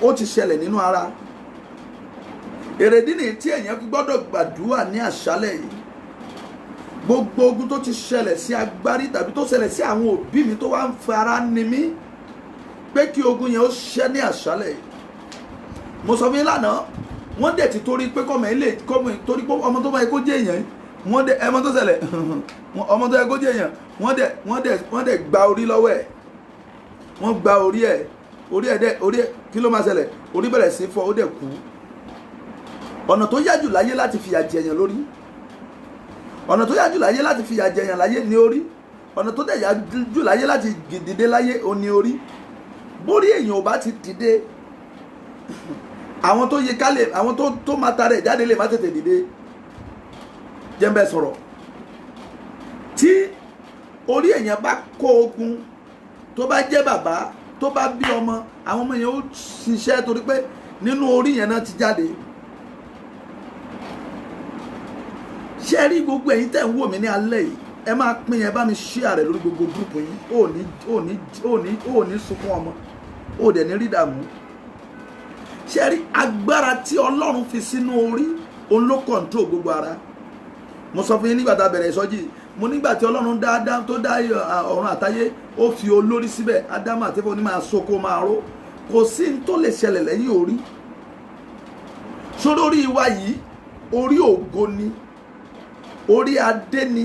ó ti ṣẹlẹ̀ nínú ara èrèdí nìyí tí èèyàn fi gbọ́dọ̀ gbàdúrà ní àṣálẹ̀ yìí gbogbo ogun tó ti ṣẹlẹ̀ sí agbárí tàbí tó ṣẹlẹ̀ sí àwọn òbí mi tó wá ń fara ni mí pé kí ogun yẹn ó ṣẹ́ ní àṣálẹ̀ yìí mo sọ fún yín lánàá wọ́n dẹ̀ ti torí pé kọ́mọ ilé kọ́mọ torí pé ọmọ tó bá yẹ kó jẹ́ èèyàn wọ́n dẹ̀ ẹmọ tó ṣẹlẹ̀ ọmọ tó yẹ kó jẹ́ èèyàn wọ́n dẹ̀ gba orí lọ́wọ́ ẹ̀ wọ́n gba orí ẹ̀ kí ló máa ṣẹlẹ̀ orí bẹ̀rẹ̀ sí fọ́ ó dẹ̀ kú ọ̀nà tó yájú láyé láti fìyà jẹ èèyàn lórí ọ̀nà tó yájú láyé láti fìyà jẹ èèyàn láyé ní orí ọ̀nà tó dẹ̀ yájú láyé láti dìde láyé ó ní orí bórí èèyàn ò bá ti dìde àwọn tó yẹ ká lè àwọn tó máa tara ẹ̀ jáde lè má tètè dìde jẹ́ńbẹ́ sọ̀rọ̀ tí orí èèyàn bá kó ogun tó bá jẹ́ bàbá tó bá bí ọmọ àwọn ọmọ yẹn ó ṣiṣẹ́ torí pé nínú orí yẹn náà ti jáde ṣé rí gbogbo ẹ̀yin tẹ́ ń wò mí ní alẹ́ yìí ẹ máa pín yẹn bá mi share rẹ̀ lórí gbogbo gúrùpù yín ò ní sunkún ọmọ ò dẹ̀ ní rí dààmú ṣé rí agbára tí Ọlọ́run fi sínú orí òun ló control gbogbo ara mo sọ fún yín nígbà tá a bẹ̀rẹ̀ ìsọjí mo nígbà tí Ọlọ́run tó dá ọ̀run àtayé ó fi olórí síbẹ̀ Ádámù àti Éfà ní máa soko máa ró kò sí ní tó lè ṣẹlẹ̀ lẹ́yìn orí sórí wa yìí orí ògo ni orí adé ni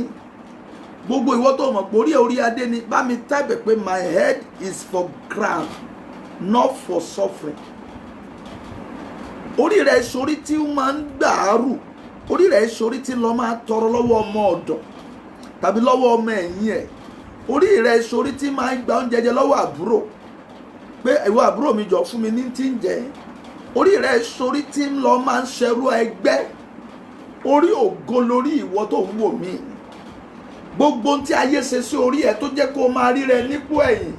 gbogbo ìwọ tó mọ̀ pé orí adé ni bá mi type pé my head is for crown not for suffering orí rẹ̀ sórí tí ó máa ń dàrú orí rẹ̀ ṣorí tí lọ máa tọrọ lọ́wọ́ ọmọ ọ̀dọ̀ tàbí lọ́wọ́ ọmọ ẹ̀yìn ẹ̀, orí rẹ̀ ṣorí tí máa gba oúnjẹ jẹ lọ́wọ́ àbúrò pé ìwọ àbúrò mi jọ fún mi ní tí ń jẹ, orí rẹ̀ ṣorí tí ń lọ máa ń ṣerú ẹgbẹ́, orí ògo lórí ìwọ tó ń wò mí, gbogbo tí ayé ṣe sí orí ẹ tó jẹ́ kó máa rí rẹ nípò ẹ̀yìn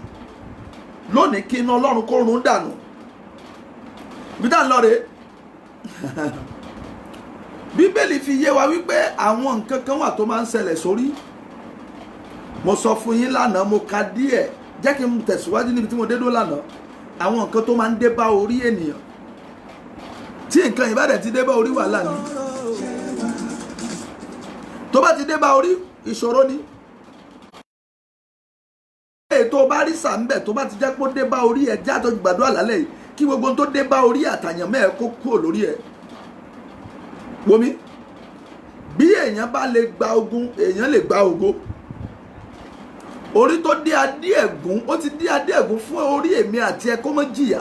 lónìí kí iná Ọlọ́run kó run dànù. bí dáa lọ rèé Bíbélì fi yé wa wípé àwọn nǹkan kan wà tó máa ń ṣẹlẹ̀ sórí. Mo sọ fún yín lánàá, mo ka díẹ̀, jẹ́ kí n tẹ̀síwájú níbi tí mo dé dó lánàá. Àwọn nǹkan tó máa ń dé bá orí ènìyàn, tí nǹkan ìbádẹ̀ ti dé bá orí wàhálà ni, tó bá ti dé bá orí ìṣòro ni. Ètò bá rí sàmbẹ̀ tó bá ti jẹ́ pé ó dé bá orí ẹ̀, jáde gbàdúrà lálẹ́ yìí kí gbogbo tó dé bá orí àtàyàn mẹ́ẹ̀ kó kúrò lórí ẹ̀. Wòmí, bí èèyàn bá lè gba ogun, èèyàn lè gba ògo. Orí tó dé adé ẹ̀gún, ó ti dé adé ẹ̀gún fún orí èmi àti ẹ kó má jìyà.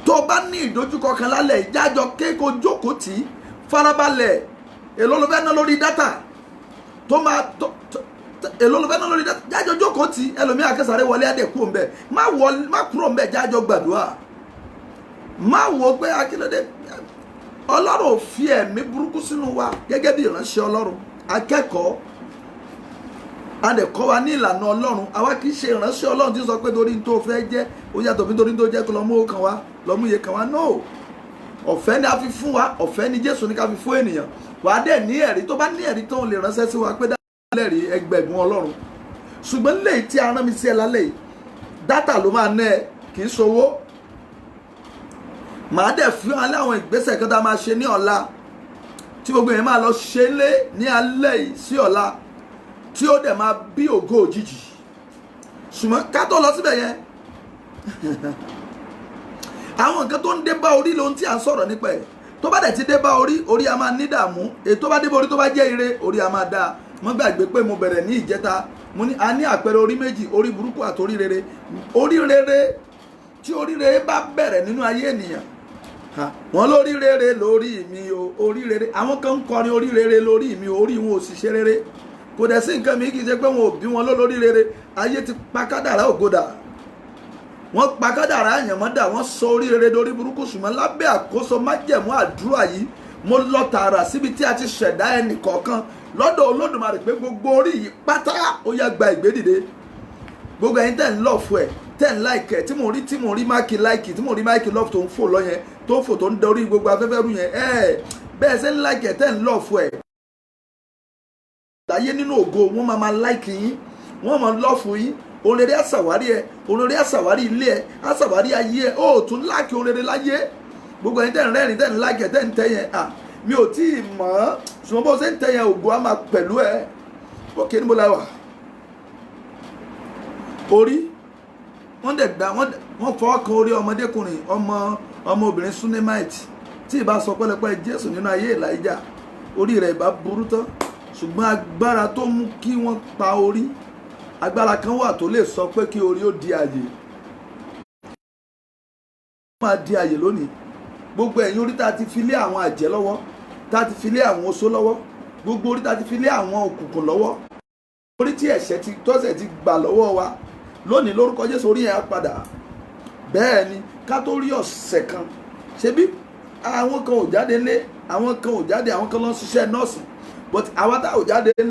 Tó bá ní ìdojúkọ kan lálẹ́ ìjájọ kéko jókòó tì í farabalẹ̀. Èló ló fẹ́ ná lórí dátà tó máa èló ló fẹ́ ná lórí dátà, jájọ jókòó tì í. Ẹlòmíì akẹ́sàrẹ́ wọlé adẹ̀kú òǹbẹ, má kúrò òǹbẹ, jájọ gbàdúrà. Má wo pé akílódé. Ọlọ́run ò fi ẹ̀mí burúkú sínú wa gẹ́gẹ́ bí ìránṣẹ́ Ọlọ́run, akẹ́kọ̀ọ́ adẹ̀kọ́ wa ní ìlànà Ọlọ́run. Àwa kì í ṣe ìránṣẹ́ Ọlọ́run tí sọ pé torí tó fẹ́ jẹ́ ó yàtọ̀ bí torí tó jẹ́ kó lọ́mú kan wá lọ́mú iye kan wá. No, ọ̀fẹ́ ni a fi fún wa, ọ̀fẹ́ ni Jésù ní ká fi fún ènìyàn. Wà á dẹ̀ ní ẹ̀rí, tó bá ní ẹ̀rí tó lè ránṣẹ́ sí wa pé dáadáa lẹ́rìí ẹgbẹ̀gbọ́n Ọlọ́run. Ṣùgbọ́n lẹ́yìn tí a rán mi sí ẹ lálẹ́ yìí, dátà ló máa ná ẹ, kì í ṣowó. Màá dẹ̀ fi hàn láwọn ìgbésẹ̀ kan tá a máa ṣe ní ọ̀la, tí gbogbo yẹn máa lọ ṣe lé ní alẹ́ yìí sí ọ̀la, tí ó dẹ̀ máa bí ògo òjijì. Ṣùgbọ́n ká tó lọ síbẹ̀ yẹn, àwọn nǹkan tó ń dé bá orí lóhun tí à ń sọ̀rọ̀ nípa ẹ̀. Tó bá dẹ̀ ti dé bá orí, orí a máa ní dààmú. Èyí tó bá dé bá orí tó bá jẹ́ ire, orí a máa dáa. Mo gbàgbé pé mo bẹ̀rẹ̀ ní ìjẹta, mo ní a ní àpẹẹrẹ orí méjì, orí burúkú àti orí rere. Orí rere, tí orí rere bá bẹ̀rẹ̀ nínú ayé ènìyàn, wọ́n lórí rere lórí mi o, orí rere. Àwọn kan ń kọrin orí rere lórí mi o, orí wọn ò sì ṣe rere. Kò dẹ̀ sí nǹkan mi kì í ṣe pé wọn ò bí wọn lórí rere. Ayé ti pa kádàrá ògodà, wọ́n pa kádàrá àyànmọ́dà, wọ́n sọ orí rere lórí burúkú. Ṣùgbọ́n lábẹ́ àkóso májẹ̀mú àdúrà yìí, mo lọ tààrà síbi tí a ti ṣẹ̀dá ẹnì kọ̀ọ̀kan lọ́dọ̀ Olódùmarè pé gbogbo orí yìí pátá ó yá gba ìgbédìde. Gbogbo ẹ̀yin tẹ̀ ń lọ fún ẹ̀, tẹ̀ ń láìkẹ̀, tí mo rí máàkì láìkì, tí mo rí máàkì lọ́ọ̀fù tó ń fò lọ yẹn, tó ń fò tó ń dorí gbogbo afẹ́fẹ́ rú yẹn, bẹ́ẹ̀ ṣe ń láìkẹ̀ tẹ̀ ń lọ fún ẹ̀. Láyé nínú ògo wọn máa láìkì yín, wọ́n máa lọ fún yín. Orere àṣàwárí ẹ, orere àṣàwárí ilé ẹ, àṣàwárí ayé ẹ, ó tún láàkì orere láyé. Gbogbo ẹni tẹ́ ń rẹ́rìn, tẹ́ ń láàkì, tẹ́ ń tẹ́ yẹn, mi ò tí ì mọ̀ ọ́, ṣùgbọ́n bó ṣe ń tẹ́ yẹn ògo á máa pẹ̀lú ẹ. Òkè níbo la wà? Orí wọ́n dẹ̀ gbà, wọ́n fọwọ́ kan orí ọmọdékùnrin, ọmọbìnrin Súnémáìtì tí ìbá sọ pẹ́lẹ́pẹ́ Jésù nínú ayé Èlíjà, orí rẹ̀ ìbá burú tán. Ṣùgbọ́n agbára tó mú kí wọ́n pa orí, agbára kan wà tó lè sọ pé kí orí ó di àyè. Ó máa di àyè lónìí. Gbogbo ẹ̀yin orí tá a ti fi lé àwọn àjẹ́ lọ́wọ́, tá a ti fi lé àwọn oṣó lọ́wọ́, gbogbo orí tá a ti fi lé àwọn òkùnkùn lọ́wọ́, orí tí ẹ̀ṣẹ̀ ti tọ́sẹ̀ ti gbà lọ́wọ́ wa, lónìí lórúkọ Jésù orí yẹn á padà. Bẹ́ẹ̀ ni, ká tó rí ọ̀sẹ̀ kan, ṣebí àwọn kan ò jáde lé, àwọn kan ò jáde, àwọn kan lọ ṣiṣẹ́ nọ́ọ̀sì, but àwa tá ò jáde lé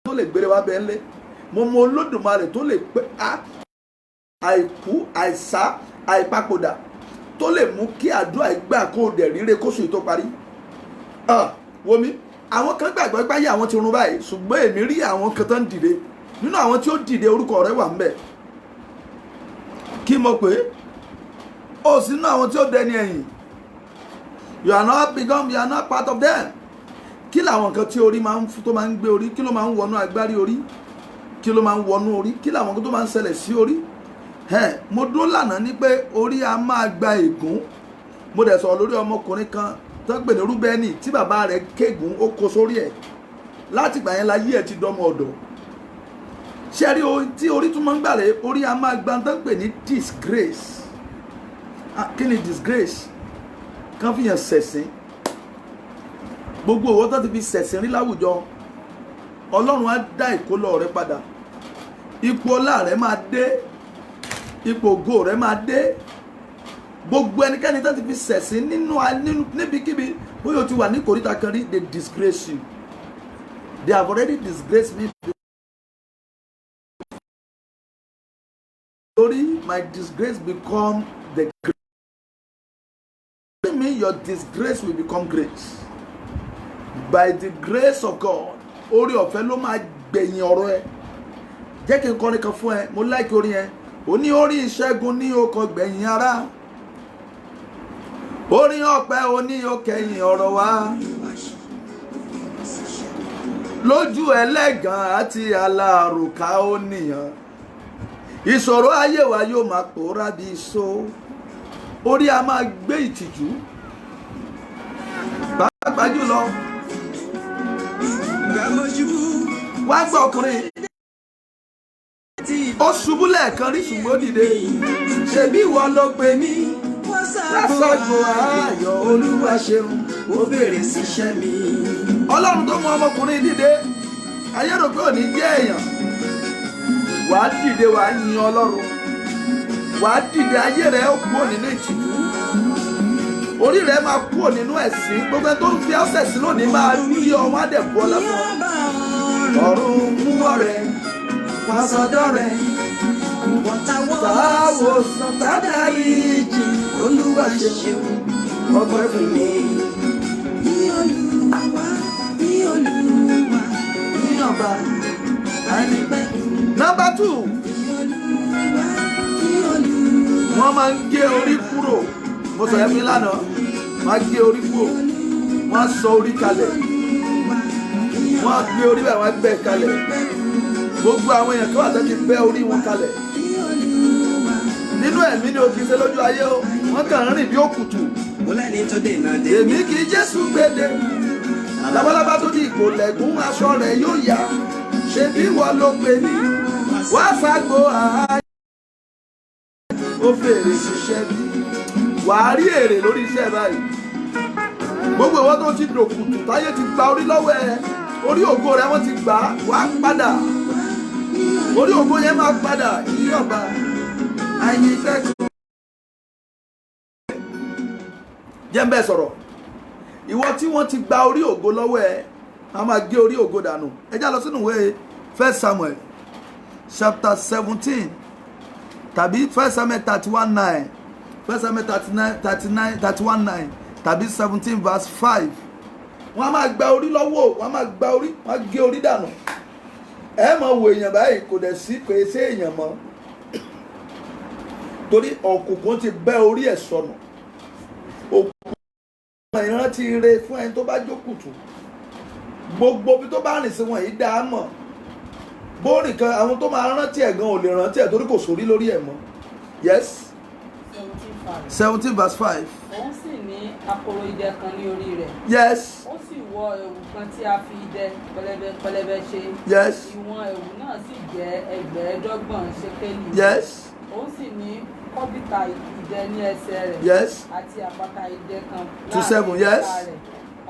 tó lè gbére wa bẹ́ẹ̀ lé. Mo mọ Olódùmarè tó lè pé àìkú, àìsá, àìpapòdà, tó lè mú kí àdúrà ìgbà kó dẹ̀ ríre kóṣù yìí tó parí. Wo mi, àwọn kan gbàgbọ́ pé ayé àwọn ti run báyìí, ṣùgbọ́n èmi rí àwọn kan tó ń dìde. Nínú àwọn tí ó dìde orúkọ rẹ̀ wà ń bẹ̀. Kí mo pé ó sì nínú àwọn tí ó dẹni ẹ̀yìn. You are not part of them. Kí làwọn nǹkan tí orí máa ń tó máa ń gbé orí, kí ló máa ń wọnú agbárí orí, kí ló máa ń wọnú orí, kí làwọn nǹkan tó máa ń ṣẹlẹ̀ sí orí. Mo dúró lánàá ní pé orí a máa gba ègún. Mo dẹ̀ sọ̀rọ̀ lórí ọmọkùnrin kan tó ń pè ní Rúbẹ́nì tí bàbá rẹ̀ kégún, ó kó sórí ẹ̀. Láti ìgbà yẹn láyé ẹ̀ ti dọ́mọ ọ̀dọ̀. Ṣé rí tí orí tún máa ń gbà rẹ̀, orí a máa gba tó ń pè ní disgrace. Kí ni disgrace? Kán fi yàn ṣẹ̀sín. gbogbo owó tó ti fi ṣẹ̀sìn rí láwùjọ ọlọ́run á dá ìkólọ rẹ padà, ipò ọlá rẹ máa dé, ipò ògo rẹ máa dé. Gbogbo ẹnikẹ́ni tó ti fi ṣẹ̀sìn nínú níbikíbi bóyá o ti wà ní kòríta kan rí, they disgrace you, they have already disgraced me. Sorry, my disgrace become the great. Mean your disgrace will become great by the grace of God. Orí ọ̀fẹ́ ló máa gbẹ̀yìn ọ̀rọ̀ ẹ. Jẹ́ kí n kọrin kan fún ẹ, mo like orin yẹn. Ó ní orí ìṣẹ́gun ní ọkọ̀ gbẹ̀yìn ara, orin ọpẹ́ ó ní ó kẹ́yìn ọ̀rọ̀ wa, lójú ẹlẹ́gàn àti alárùká ó nìyàn, ìṣòro ayé wa yóò máa pòórá bí iṣó, orí a máa gbé ìtìjú. Pàápàá jùlọ wá gbọ́ ọkùnrin ó ṣubú lẹ́ẹ̀kan rí ṣùgbọ́n ó dìde, ṣebí ìwọ ló pe mí lásọ̀gbọ̀ ayọ̀, Olúwa ṣeun ó bèrè síṣẹ́ mi. Ọlọ́run tó mú ọmọkùnrin dìde, ayé rò pé ò ní jẹ́ èèyàn, wàá dìde wàá yin Ọlọ́run, wàá dìde, ayé rẹ̀ ó kúrò nínú ìtìjú, orí rẹ̀ máa kúrò nínú ẹ̀sín. Gbogbo ẹni tó ń fi ọ́sẹ̀ sí lónìí máa rí ọmọ àdẹ̀bù ọlá fún ọ. Ọ̀run mú ọ̀rẹ́ wá sọ́dọ̀ rẹ̀, táwòsàn tádàrí jì, Olúwa ṣeun ọgbẹ́ fún mi. Ní Olúwa, ní Olúwa, ní ọba àìnípẹ́. Number 2, wọ́n máa ń gé orí kúrò. Mo sọ ẹ̀mí lánàá, wọ́n á gé orí kúrò, wọ́n á sọ orí kalẹ̀, wọ́n á gbé orí bẹ́ẹ̀, wọ́n á gbẹ́ kalẹ̀. Gbogbo àwọn èèyàn tó wà tẹ́tí bẹ́ orí wọn kalẹ̀. Nínú ẹ̀mí ni o kì í ṣe lójú ayé o, wọ́n kàn ń rìn bí òkùtù. Èmi kì í Jésù gbéde, labalábá tó di ìkò lẹ́gùn aṣọ rẹ̀ yóò yá, ṣebí wọ́n ló pe mí wá ságbo ààyè, ó fèrè ṣiṣẹ́ bí. Wàá rí èrè lórí iṣẹ́ báyìí. Gbogbo ìwọ tó ti dòkùtù táyé ti gba orí lọ́wọ́ ẹ, orí ògo rẹ wọ́n ti gbà, wá padà, orí ògo yẹn máa padà. Ìyọ̀ba àyìn fẹ́kọ̀ọ́. Jẹ́ ń bẹ́ẹ̀ sọ̀rọ̀, ìwọ tí wọ́n ti gba orí ògo lọ́wọ́ ẹ, a máa gé orí ògo dànù. Ẹ já lọ sínú ìwé 1 Samuel chapter 17 tàbí 1 Samuel 31:9, 1 Samuel 31:9 tàbí 17 verse 5. Wọ́n á máa gba orí lọ́wọ́, wọ́n á máa gba orí, wọ́n á gé orí dànù. Ẹ máa wo èèyàn báyìí, kò dẹ̀ sí pé ṣé èèyàn mọ́, torí òkùnkùn ti bẹ́ orí ẹ̀ sọnù. Òkùnkùn ìrántí ire fún ẹni tó bá jókùtù. Gbogbo bí tó bá rìn sí wọn yìí dá a mọ̀. Bóòrìn kan àwọn tó máa rántí ẹ̀ gan ò lè rántí ẹ̀ torí kò sórí lórí ẹ̀ mọ́. Yes. 17 verse 5. Òun sì ní akoro idẹ kan ní orí rẹ̀. Yes. Ó sì wọ ẹ̀wù kan tí a fi idẹ pẹlẹbẹ ṣe. Yes. Ìwọ̀n ẹ̀wù náà sì jẹ́ 15 ṣékélì. Yes. Ó sì ní kọ́bìtà idẹ ní ẹsẹ̀ rẹ̀. Yes. Àti àpáta idẹ kan 27. Yes. rẹ̀.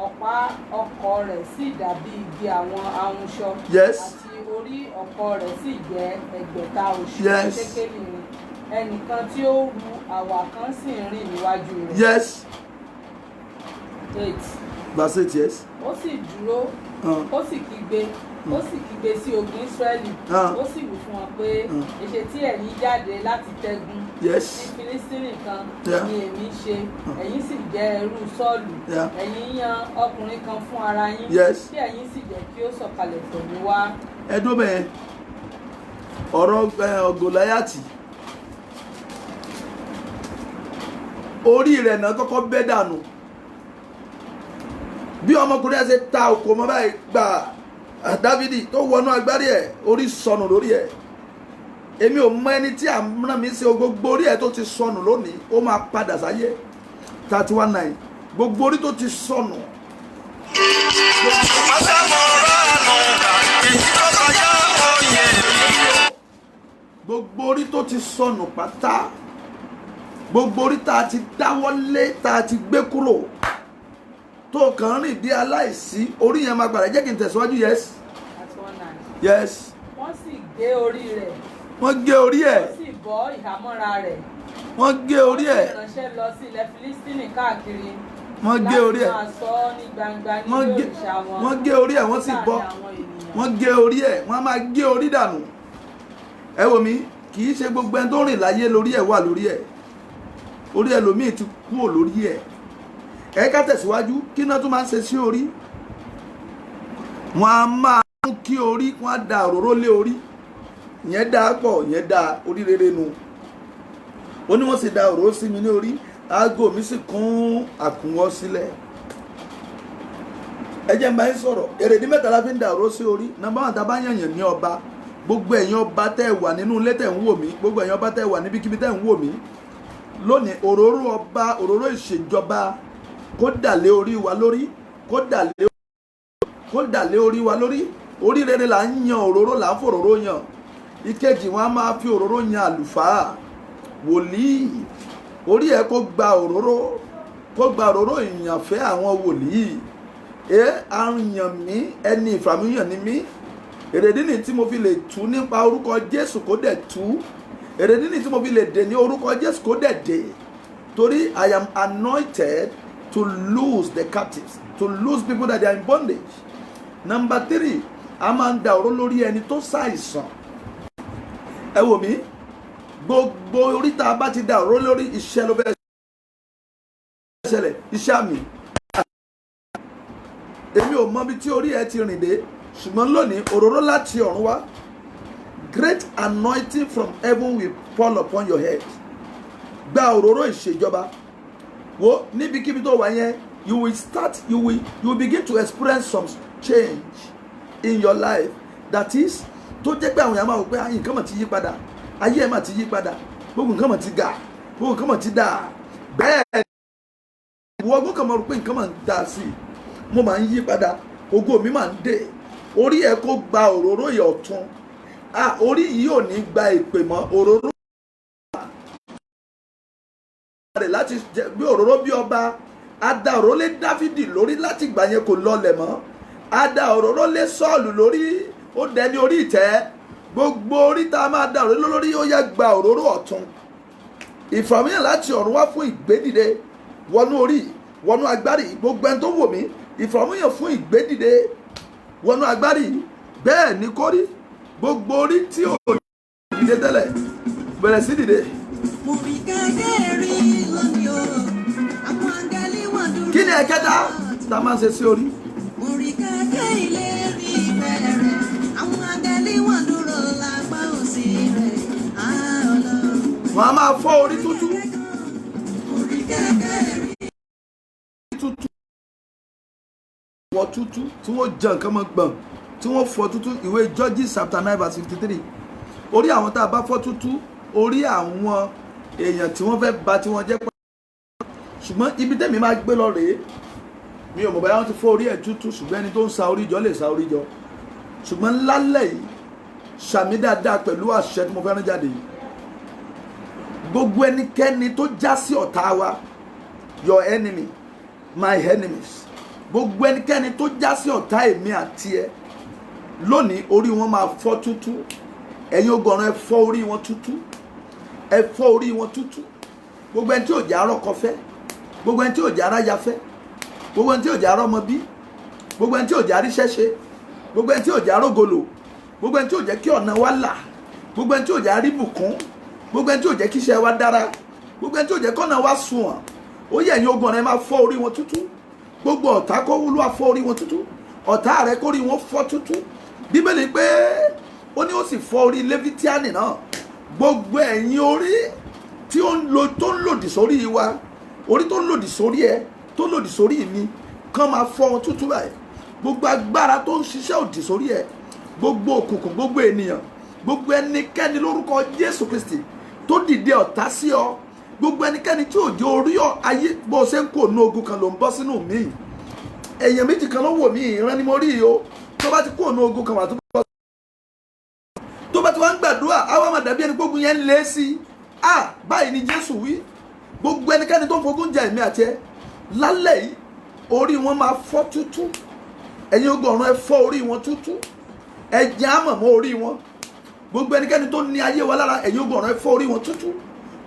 Ọ̀pá ọkọ̀ rẹ̀ sì dàbí igi àwọn ahunṣọ. Yes. Àti orí ọkọ̀ rẹ̀ sì jẹ́ 600 Yes. ṣékélì ni. Ẹnìkan tí ó ru àwà kan sì ń rìn níwájú rẹ̀. Yes. 8. Verse 8. Yes. Ó sì dúró, ó sì kígbe sí ogun Ísírẹ́lì. Ó sì wí fún wọn pé èṣe tí ẹ̀yin jáde láti tẹ́gun Yes. ní Fílístínì kan Yeah. ni èmi ṣe, ẹ̀yin sì jẹ́ ẹrú Sọ́ọ̀lù. Yeah. Ẹ̀yin yan ọkùnrin kan fún ara yín, Yes. kí ẹ̀yin sì jẹ́ kí ó sọ̀kalẹ̀ tọ̀ mí wá. Ẹ dúró bẹ́ẹ̀, ọ̀rọ̀ Gòláyátì, orí rẹ̀ náà kọ́kọ́ bẹ́ dànù. Bí ọmọkùnrin ẹ̀ ṣe ta òkò mọ́ báyìí gbà Dávidi tó wọnú agbárí ẹ̀, orí sọnù lórí ẹ̀. Èmi ò mọ ẹni tí àmúná mi ṣe gbogbo orí ẹ̀ tó ti sọnù lónìí, ó máa padà sáyé. 31:9. Gbogbo orí tó ti sọnù. Gbogbo orí tó ti sọnù pátá, gbogbo orí tá a ti dáwọ́lé, tá a ti gbé kúrò, tó kàn rìn bí aláìsí, orí yẹn máa gbàdá. Jẹ́ kí n tẹ̀síwájú. Yes. That's 1:9. Yes. Wọ́n sì gé orí rẹ̀. Wọ́n gé orí ẹ̀. Wọ́n sì bọ́ ìhámọ́ra rẹ̀. Wọ́n gé orí ẹ̀. Wọ́n sì ránṣẹ́ lọ sí ilẹ̀ Fílístínì káàkiri. Wọ́n gé orí ẹ̀. Láti máa sọ ọ́ ní gbangba nílé òrìṣà wọn. Wọ́n gé orí ẹ̀, wọ́n sì bọ́. Wọ́n gé orí ẹ̀, wọ́n á máa gé orí dànù. Ẹ wò mí, kì í ṣe gbogbo ẹni tó rìn láyé lórí ẹ̀ wà lórí ẹ̀. Orí ẹlòmíì ti kúrò lórí ẹ̀. Ẹ ká tẹ̀síwájú, kí náà tún máa ń ṣe sí orí? Wọ́n á máa mú kí orí, wọ́n á da òróró lé orí. Ìyẹn dáa pọ̀, ìyẹn dáa, orí rere nu. Ó ní wọ́n sì da òróró sí mi ní orí, aago mi sì kún àkúnwọ́ sílẹ̀. Ẹ jẹ́ n bá yín sọ̀rọ̀, èrèdí mẹ́ta la fi ń da òróró sí orí. Nàmbá wọn tá bá yànyàn ní ọba, gbogbo ẹ̀yin ọba tẹ́ wà nínú ilé tẹ́ ń wò mí, gbogbo ẹ̀yin ọba tẹ́ wà níbikíbi tẹ́ ń wò mí. Lónìí òróró ọba, òróró ìṣèjọba kó dà lé orí wa lórí, kó dà lé orí wa lórí. Orí rere là ń yan òróró, là ń fòróró yan. Ìkejì wọn á máa fi òróró yan àlùfáà, wòlíì. Orí ẹ kó gba òróró ìyànfẹ́ àwọn wòlíì. Àyàn mí, ẹni ìfàmìyàn ni mí. Èrèdí ni tí mo fi lè tú nípa orúkọ Jésù kó dẹ̀ tú. Èrèdí ni tí mo fi lè dè ní orúkọ Jésù kó dẹ̀ dè. Torí I am anointed to lose the captives, to lose people that are in bondage. Number 3, a máa ń da òróró lórí ẹni tó ṣàìsàn. Ẹ wò mí, gbogbo oríta bá ti da òróró lórí, iṣẹ́ ló fẹ́ ṣẹlẹ̀, iṣẹ́ àmì. Èmi ò mọ bí tí orí ẹ ti rìn dé, ṣùgbọ́n lónìí òróró láti ọ̀run wá. Great anointing from heaven will fall upon your head. Gba òróró ìṣèjọba. Wo níbikíbi tó wà yẹn, you will begin to experience some change in your life. That is, tó jẹ́ pé àwọn èèyàn máa wò pé nǹkan mà ti yí padà, ayé ẹ̀ mà ti yí padà, gbogbo nǹkan mà ti ga, gbogbo nǹkan mà ti dà. Bẹ́ẹ̀ wọ́n gbọ́ kàn máa rò pé nǹkan mà ń dà sí i, mo máa ń yí padà, ògo mi máa ń dé. Orí ẹ̀ kó gba òróró yẹ̀ ọ̀tun. Orí yìí ò ní gba ìpè mọ́. Òróró rẹ̀ láti bí òróró bí ọba. A da òróró lé Dáfídì lórí, láti ìgbà yẹn kò lọlẹ̀ mọ́. A da òróró lé Sọ́ọ̀lù lórí, ó dẹni orí ìtẹ́. Gbogbo orí tá a máa da òróró lórí, ó yẹ gba òróró ọ̀tun. Ìfàmìyàn láti ọ̀run wá fún ìgbédìde wọnú orí, wọnú agbárí. Gbogbo ẹni tó wò mí, ìfàmìyàn fún ìgbédìde wọnú agbárí. Bẹ́ẹ̀ ni kó rí. Gbogbo orí tí ò dìde tẹ́lẹ̀ bẹ̀rẹ̀ sí dìde. Kí ni ẹ̀kẹta tá a máa ń ṣe sí orí? Wọ́n á máa fọ́ orí tútú. Wọ́n tútú tí wọ́n jẹ nǹkan mọ́ gbọ̀n, tí wọ́n fọ́ tútú. Ìwé Judges chapter 9 verse 53. Orí àwọn tá a bá fọ́ tútú, orí àwọn èèyàn tí wọ́n fẹ́ bà tí wọ́n jẹ́ pàtàkì. Ṣùgbọ́n ibi tẹ́mi máa gbé lọ rèé, mi ò mọ̀ báyà wọ́n ti fọ́ orí ẹ̀ tútú, ṣùgbọ́n ẹni tó ń sa orí jọ lè sa orí jọ. Ṣùgbọ́n lálẹ́ yìí, ṣàmì dáadáa pẹ̀lú àṣẹ tí mo fẹ́ rán jáde yìí. Gbogbo ẹnikẹ́ni tó já sí ọ̀tá wa, your enemy, my enemies. Gbogbo ẹnikẹ́ni tó já sí ọ̀tá èmi àti ẹ, lónìí orí wọn máa fọ́ tútú. Ẹ̀yin ọgọ́rùn ẹ fọ́ orí wọn tútú. Ẹ fọ́ orí wọn tútú. Gbogbo ẹni tí ò jẹ́ arọ́kọ fẹ́, gbogbo ẹni tí ò jẹ́ aráya fẹ́, gbogbo ẹni tí ò jẹ́ arọ́mọ bí, gbogbo ẹni tí ò jẹ́ aríṣẹ́ ṣe, gbogbo ẹni tí ò jẹ́ arógolo, gbogbo ẹni tí ò jẹ́ kí ọ̀nà wa là, gbogbo ẹni tí ò jẹ́ aríbùkún, gbogbo ẹni tí ò jẹ́ kí iṣẹ́ wa dára, gbogbo ẹni tí ò jẹ́ kọ́nà wa sunwọ̀n. Ó yẹ ẹ̀yin ọgọ́rùn ẹ máa fọ́ orí wọn tútú. Gbogbo ọ̀tá kó wúlò àfọ́ orí wọn tútú. Ọ̀tá rẹ kó rí wọn fọ́ tútú. Bíbélì pé ó ní ó sì fọ́ orí Léfítíánì náà. Gbogbo ẹ̀yin orí tí ó ń lòdì sórí wa, orí tó ń lòdì sórí ẹ, tó lòdì sórí mi, kán máa fọ́ wọn tútú báyìí. Gbogbo agbára tó ń ṣiṣẹ́ òdì sórí ẹ, gbogbo òkùnkùn, gbogbo ènìyàn, gbogbo ẹnikẹ́ni lórúkọ Jésù Kristi tó dìde ọ̀tá sí ọ, gbogbo ẹnikẹ́ni tí òjò orí ayé bó ṣe ń kó nú ogun kan ló ń bọ́ sínú mi. Èèyàn méjì kan ló wò mí, ìran ni mo rí o. Tó bá ti kó nú ogun kan wà tó bọ́, tó bá ti wá ń gbàdúrà, àwa máa dàbí ẹni gbógun yẹn ń lé sí. Báyìí ni Jésù wí. Gbogbo ẹnikẹ́ni tó ń fogún jà èmi àti ẹ, lálẹ́ yìí orí wọn máa fọ́ tútú. Ẹ̀yin ogun ọ̀run ẹ fọ́ orí wọn tútú. Ẹ jẹ́ àmọ̀ mọ́ orí wọn. Gbogbo ẹnikẹ́ni tó ní ayé wa lára, ẹ̀yin ogun ọ̀run ẹ fọ́ orí wọn tútú.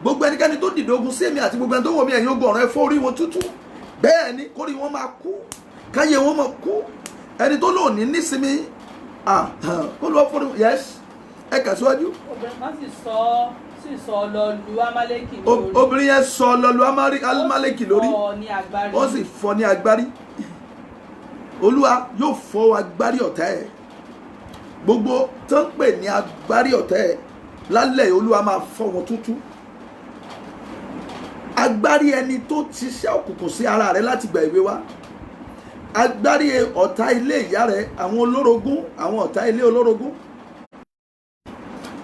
Gbogbo ẹnikẹ́ni tó dìde ogun sí èmi àti gbogbo ẹni tó wò mí, ẹ̀yin ogun ọ̀run ẹ fọ́ orí wọn tútú. Bẹ́ẹ̀ ni kórí wọn máa kú, káyé wọn máa kú. Ẹni tó lò ní nísinmi kó lọ fún yes ẹ kàṣíwájú. Obìnrin kan sì sọ lọ lu Amálẹ́kì lórí. Obìnrin yẹn sọ lọ lu Amálẹ́kì lórí. Wọ́n sì fọ́ ní agbárí. Olúwa yóò fọ́ agbárí ọ̀tá ẹ̀. Gbogbo tó ń pè ní agbárí ọ̀tá ẹ̀ lálẹ́ Olúwa máa fọ́ wọn tútú. Agbárí ẹni tó ti ṣe òkùnkùn sí ara rẹ̀ láti gbà ìwé wa. Agbárí ọ̀tá ilé ìyá rẹ̀, àwọn olórogún, àwọn ọ̀tá ilé olórogún.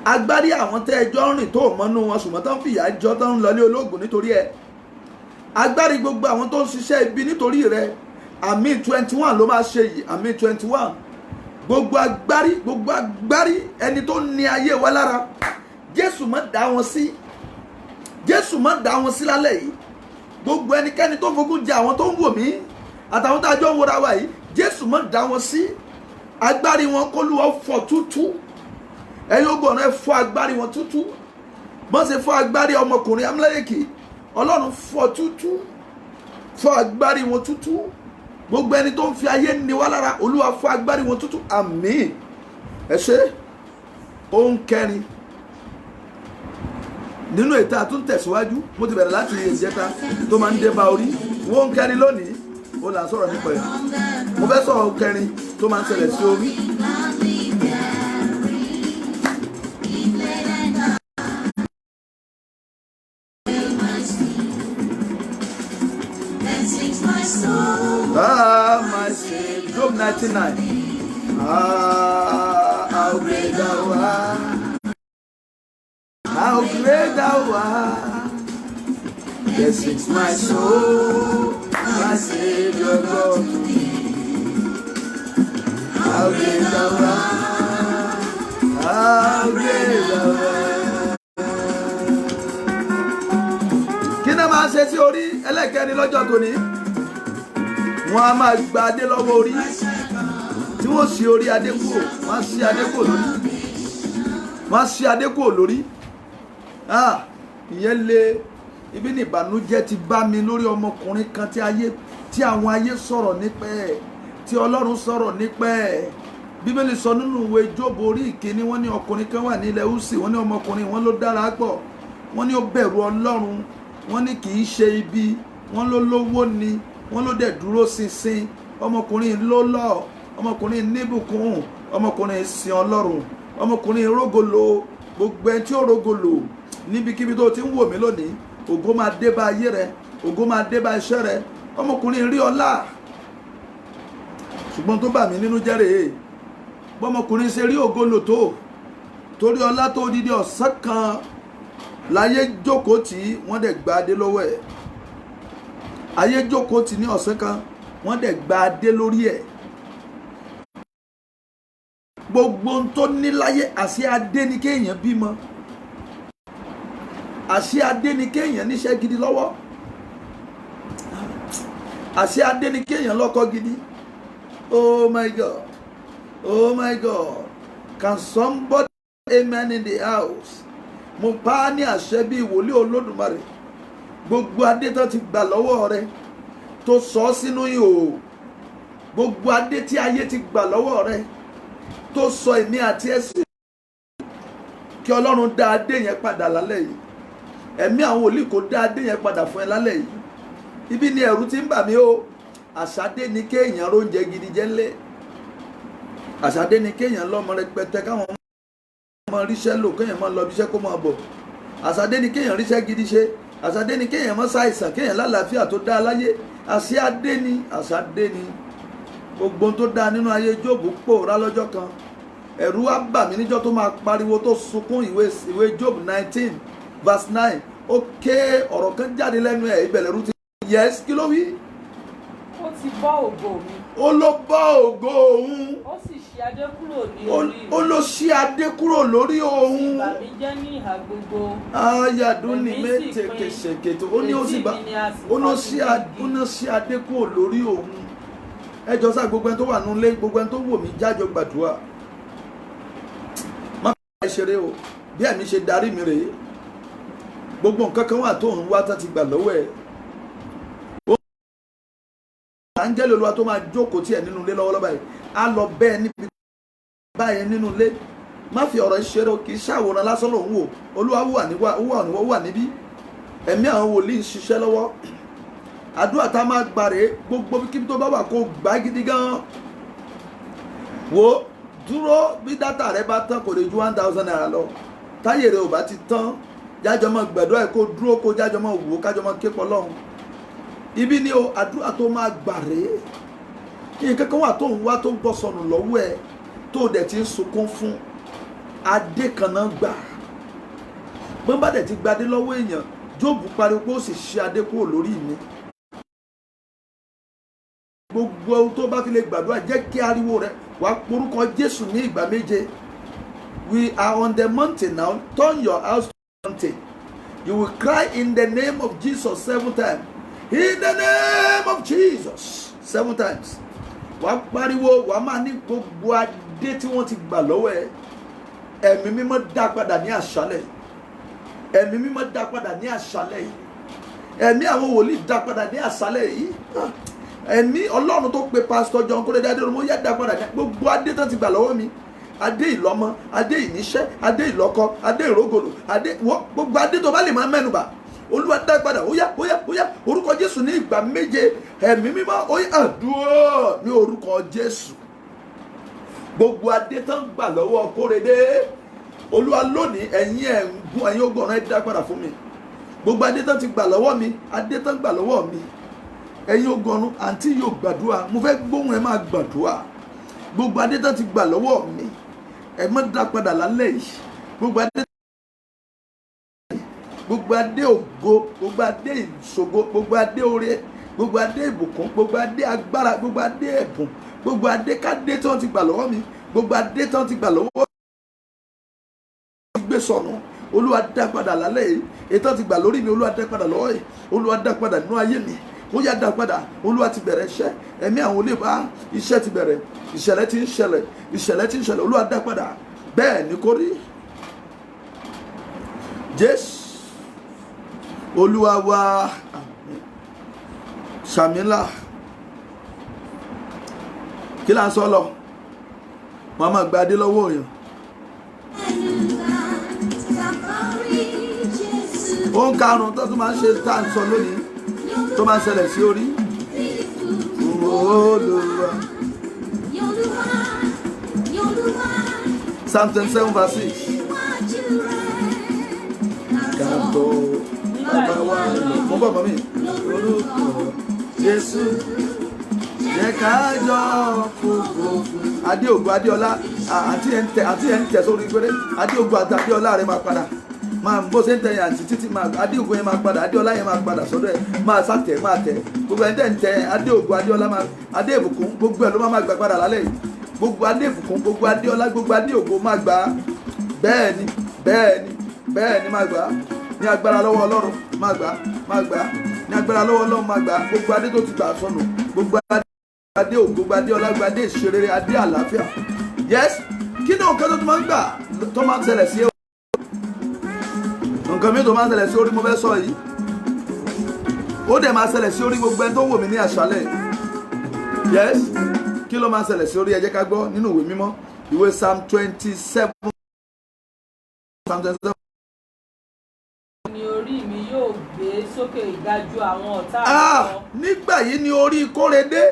Agbárí àwọn tẹ́ ẹjọ́ rìn tó mọ́nú wọn ṣùgbọ́n tó ń fìyà jọ tó ń lọlé ológun nítorí ẹ̀. Agbárí gbogbo àwọn tó ń ṣiṣẹ́ ibi nítorí rẹ̀. Àmì 21 ló máa ṣe yìí, àmì 21. Gbogbo agbárí ẹni tó ní ayé wa lára. Jésù má dá wọn sí. Jésù má dá wọn sí lálẹ́ yìí. Gbogbo ẹnikẹ́ni tó fogun jà àwọn tó ń wò mí àtàwọn tá a jọ ń wọra wa yìí, Jésù má dá wọn sí. Agbárí wọn k'Olúwa fọ́ tútú. Ẹ̀yin ogun ọ̀run ẹ fọ́ agbárí wọn tútú. Bọ́n ṣe fọ́ agbárí ọmọkùnrin Amálẹ́kì, Ọlọ́run fọ́ tútú. Fọ́ agbárí wọn tútú. Gbogbo ẹni tó ń fi ayé ní wa lára, Olúwa fọ́ agbárí wọn tútú. Àmín. Ẹ ṣé. Ohun kẹrin nínú ètò àtúntẹ̀síwájú, mo ti bẹ̀rẹ̀ láti ìjẹta tó máa ń dé bá orí. Ohun kẹrin lónìí ó là ń sọ̀rọ̀ nípa ẹ̀. Mo fẹ́ sọ̀rọ̀ ohun kẹrin tó máa ń ṣẹlẹ̀ sí orí. My Savior, Job 99. How great thou art, how great thou art. There sings my soul, my Savior God to thee. How great thou art, how great thou art. Kí ni a máa ṣe sí orí ẹlẹ́kẹ̀ẹ́ni lọ́jọ́ tòní? Wọ́n á máa gba adé lọ́wọ́ orí tí wọ́n ṣí orí adé kúrò. Wọ́n á ṣí adé kúrò lórí. Wọ́n á ṣí adé kúrò lórí. Ìyẹn lé ibi ní ìbànújẹ́ ti bá mi lórí ọmọkùnrin kan tí àwọn ayé sọ̀rọ̀ nípa ẹ̀, tí Ọlọ́run sọ̀rọ̀ nípa ẹ̀. Bíbélì sọ nínú ìwé Jóòbù orí ìkíní, wọ́n ní ọkùnrin kan wà ní ilẹ̀ Úsì, wọ́n ní ọmọkùnrin wọn ló dára pọ̀, wọ́n ní ó bẹ̀rù Ọlọ́run, wọ́n ní kì í ṣe ibi, wọ́n ló lówó ni, wọ́n ló dẹ̀ dúró ṣinṣin. Ọmọkùnrin ló lọ, ọmọkùnrin níbùkún, ọmọkùnrin sin Ọlọ́run, ọmọkùnrin rógolo. Gbogbo ẹni tí ó rógolo níbikíbi tó ti ń wò mí lónìí, ògo máa dé bá ayé rẹ, ògo máa dé bá iṣẹ́ rẹ. Ọmọkùnrin rí ọlá, ṣùgbọ́n tó bà mí nínú jẹ́ rèé, bọ́mọkùnrin ṣe rí ògolo tó, torí ọlá tó dídí ọ̀sán kan láyé jókòó tí wọ́n dẹ̀ gba adé lọ́wọ́ ẹ̀. Ayé jókòó tí ní ọ̀sán kan wọ́n dẹ̀ gba adé lórí ẹ̀. Gbogbo ohun tó ní láyé, àṣẹ adé ni kéèyàn bímọ, àṣẹ adé ni kéèyàn níṣẹ́ gidi lọ́wọ́, àṣẹ adé ni kéèyàn lọ́kọ gidi. Oh my God, oh my God, can somebody amen in the house? Mo pa á ní àṣẹ bí ìwòlíì Olódùmarè. Gbogbo adé tó ti gbà lọ́wọ́ rẹ tó sọ sínú ihò, gbogbo adé tí ayé ti gbà lọ́wọ́ rẹ tó sọ èmi àti ẹ̀sìn, kí Ọlọ́run dá adé yẹn padà lálẹ́ yìí. Ẹ̀mí àwọn wòlíì kó dá adé yẹn padà fún ẹ lálẹ́ yìí. Ibi ni ẹ̀rù ti ń bà mí o. Àṣàdé ni kéèyàn róúnjẹ gidi jẹ ńlẹ̀. Àṣàdé ni kéèyàn lọ́mọ rẹpẹtẹ káwọn ọmọ ríṣẹ́ lò, kéèyàn máa lọ bíṣẹ́ kó máa bọ̀. Àṣàdé ni kéèyàn ríṣẹ́ gidi ṣe. Àṣàdé ni kéèyàn má ṣàìsàn, kéèyàn lálàáfíà tó dá láyé. Àṣàdé ni, àṣàdé ni. Gbogbo tó dá nínú ayé Jóòbù pòórá lọ́jọ́ kan. Ẹ̀rù wá bà mí níjọ́ tó máa pariwo tó sunkún. Ìwé Jóòbù 19 verse 9. Ó ké ọ̀rọ̀ kan jáde lẹ́nu ẹ̀, ìbẹ̀lẹ̀ rú ti yes, kí ló wí? Ó ti bọ́ ògo mi. Ó ló bọ́ ògo òun. Ó sì ṣí adé kúrò ní orí mi. ó ló ṣí adé kúrò lórí òun. ìbànújẹ́ ní ìhà gbogbo. ayàdún ni mẹ́tẹ̀ẹ̀kẹ̀ ṣèkètò ó ní ó sì bá ó ní ṣí adé kúrò lórí òun. ẹ jọ sá gbogbo ẹni tó wà nílé, gbogbo ẹni tó wò mí jájọ gbàdúrà. má bàa ṣeré o bí ẹ̀mí ṣe darí mi rèé. gbogbo nǹkan kan wà tó ń wá tó ti gbà lọ́wọ́ ẹ̀. áńgẹ́lì Olúwa tó máa jókòó tí ẹ̀ nínú ilé lọ́wọ́lọ́wọ́ báyìí á lọ bẹ́ẹ̀ níbi báyẹn nínú ilé. má fi ọ̀rọ̀ ìṣeré kì í ṣàwòrán lásán lòun wò. Olúwa wà níbí. ẹ̀mí àwọn wòlíì ń ṣiṣẹ́ lọ́wọ́. àdúrà tá a máa gbà rèé, gbogbo kíbi tó bá wà kó gbà gidi gan. wo dúró bí dátà rẹ bá tán kò lè ju 1,000 naira lọ. táyé rẹ ò bá ti tán jájọ mọ́ gbàdúrà ẹ̀ kó dúró kó jájọ mọ́ wò kájọ mọ́ képọ̀ lọ́hùn. ibi ni o àdúrà tó máa gbà rèé. nǹkan kan wà tó ń wá tó ń bọ́ sọnù lọ́wọ́ ẹ̀ tó dẹ̀ ti ń sunkún fún. adé kan náà gbà. bọ́n bá dẹ̀ ti gbadé lọ́wọ́ èèyàn, Jóòbù pariwo pé ó sì ṣí adé kúrò lórí mi. gbogbo ohun tó bá fi lè gbàdúrà jẹ́ kí ariwo rẹ̀ wá porúkọ Jésù ní ìgbà méje. We are on the mountain now. Turn your house to the mountain. You will cry in the name of Jesus 7 times. In the name of Jesus 7 times. Wàá pariwo, wàá máa ní gbogbo adé tí wọ́n ti gbà lọ́wọ́ ẹ̀. Ẹ̀mí mímọ́ dá padà ní àṣálẹ̀. Ẹ̀mí mímọ́ dá padà ní àṣálẹ̀ yìí. Ẹ̀mí àwọn wòlíì dá padà ní àṣálẹ̀ yìí. Ẹ̀mí Ọlọ́run tó pe Pásítọ̀ John Kóredé Adéròmọ́ yá dá padà ní gbogbo adé tó ti gbà lọ́wọ́ mi. Adé ìlọ́mọ, adé ìníṣẹ́, adé ìlọ́kọ, adé ìrógòlò, gbogbo adé tó bá lè máa mẹ́nubà. Olúwa dá padà, ó yá orúkọ Jésù ní ìgbà méje. Ẹ̀mí mímọ́ ó yá àdúrà ní orúkọ Jésù. Gbogbo adé tó ń gbà lọ́wọ́ Kóredé, Olúwa lónìí ẹ̀yin ogun ọ̀run ẹ dá padà fún mi. Gbogbo adé tó ti gbà lọ́wọ́ mi, adé tó ń gbà lọ́wọ́ mi. Ẹ̀yin ogun ọ̀run àǹtí yóò gbàdúrà, mo fẹ́ gbóhùn ẹ máa gbàdúrà. Gbogbo adé tó ti gbà lọ́wọ́ mi, ẹ má dá padà lálẹ́ yìí. Gbogbo adé ògo, gbogbo adé ìṣògo, gbogbo adé oore, gbogbo adé ìbùkún, gbogbo adé agbára, gbogbo adé ẹ̀bùn, gbogbo adé kádé tí wọ́n ti gbà lọ́wọ́ mi, gbogbo adé tí wọ́n ti gbà lọ́wọ́ mi gbé sọnù. Olúwa dá padà lálẹ́ yìí. Ètò ti gbà lórí mi, Olúwa dá padà lọ́wọ́ yìí. Olúwa dá padà nínú ayé mi. Ó yá dá padà. Olúwa ti bẹ̀rẹ̀ iṣẹ́. Ẹ̀mí àwọn olè bá iṣẹ́ ti bẹ̀rẹ̀. Ìṣẹ̀lẹ̀ ti ń ṣẹlẹ̀. Olúwa dá padà. Bẹ́ẹ̀ ni kò rí. Jésù Olúwa wa ṣàmìlà. Kí là ń sọ lọ? Wọ́n máa gba adé lọ́wọ́ èèyàn. Ohun karùn-ún tó tún máa ń ṣe tá à ń sọ lónìí tó máa ń ṣẹlẹ̀ sí orí. Olúwa. Psalm 27 verse 6. Kàtó bàbá wa lọ. Mo bọ̀ mọ́ mi. Orúkọ Jésù. Jẹ́ ká jọ fògo. Adé ògo Adéọlá àti ẹ̀ ń tẹ̀ sórí péré. Adé ògo àti Adéọlá rẹ̀ máa padà. Máa bó ṣe ń tẹ̀yìn àti títí Adé ògo yẹn máa padà. Adéọlá yẹn máa padà sọ́dọ̀ ẹ̀. Máa sátẹ̀ máa tẹ̀. Gbogbo ẹ̀ ń tẹ̀ Adé ògo Adéọlá máa Adé ìbùkún gbogbo ẹ̀ ló máa gbà padà lálẹ́ yìí. Gbogbo adé ìbùkún gbogbo Adéọlá gbogbo adé ògo máa gbà á. Bẹ́ẹ̀ ni máa gbà á. Ní agbára lọ́wọ́ Ọlọ́run máa gbà á. Ní agbára lọ́wọ́ Ọlọ́run máa gbà á. Gbogbo adé tó ti gbà sọnù gbogbo adé ògo gbogbo Adéọlá gbogbo adé ìṣerere adé àlàáfíà. Yes, kí ni nǹkan tó tún máa ń gbà tó máa ń ṣẹlẹ̀ sí nǹkan mi tó máa ń ṣẹlẹ̀ sí orí mo fẹ́ sọ yìí. Ó dẹ̀ máa ṣẹlẹ̀ sí orí gbogbo ẹni tó wò mí ní àṣálẹ̀. Yes, kí ló máa ń ṣẹlẹ̀ sí orí ẹ jẹ́ ká gbọ́ nínú ìwé mímọ́ ìwé Psalm 27. Ni orí mi yóò gbé sókè ga ju àwọn ọ̀tá mi lọ. Nígbà yìí ni orí Kóredé.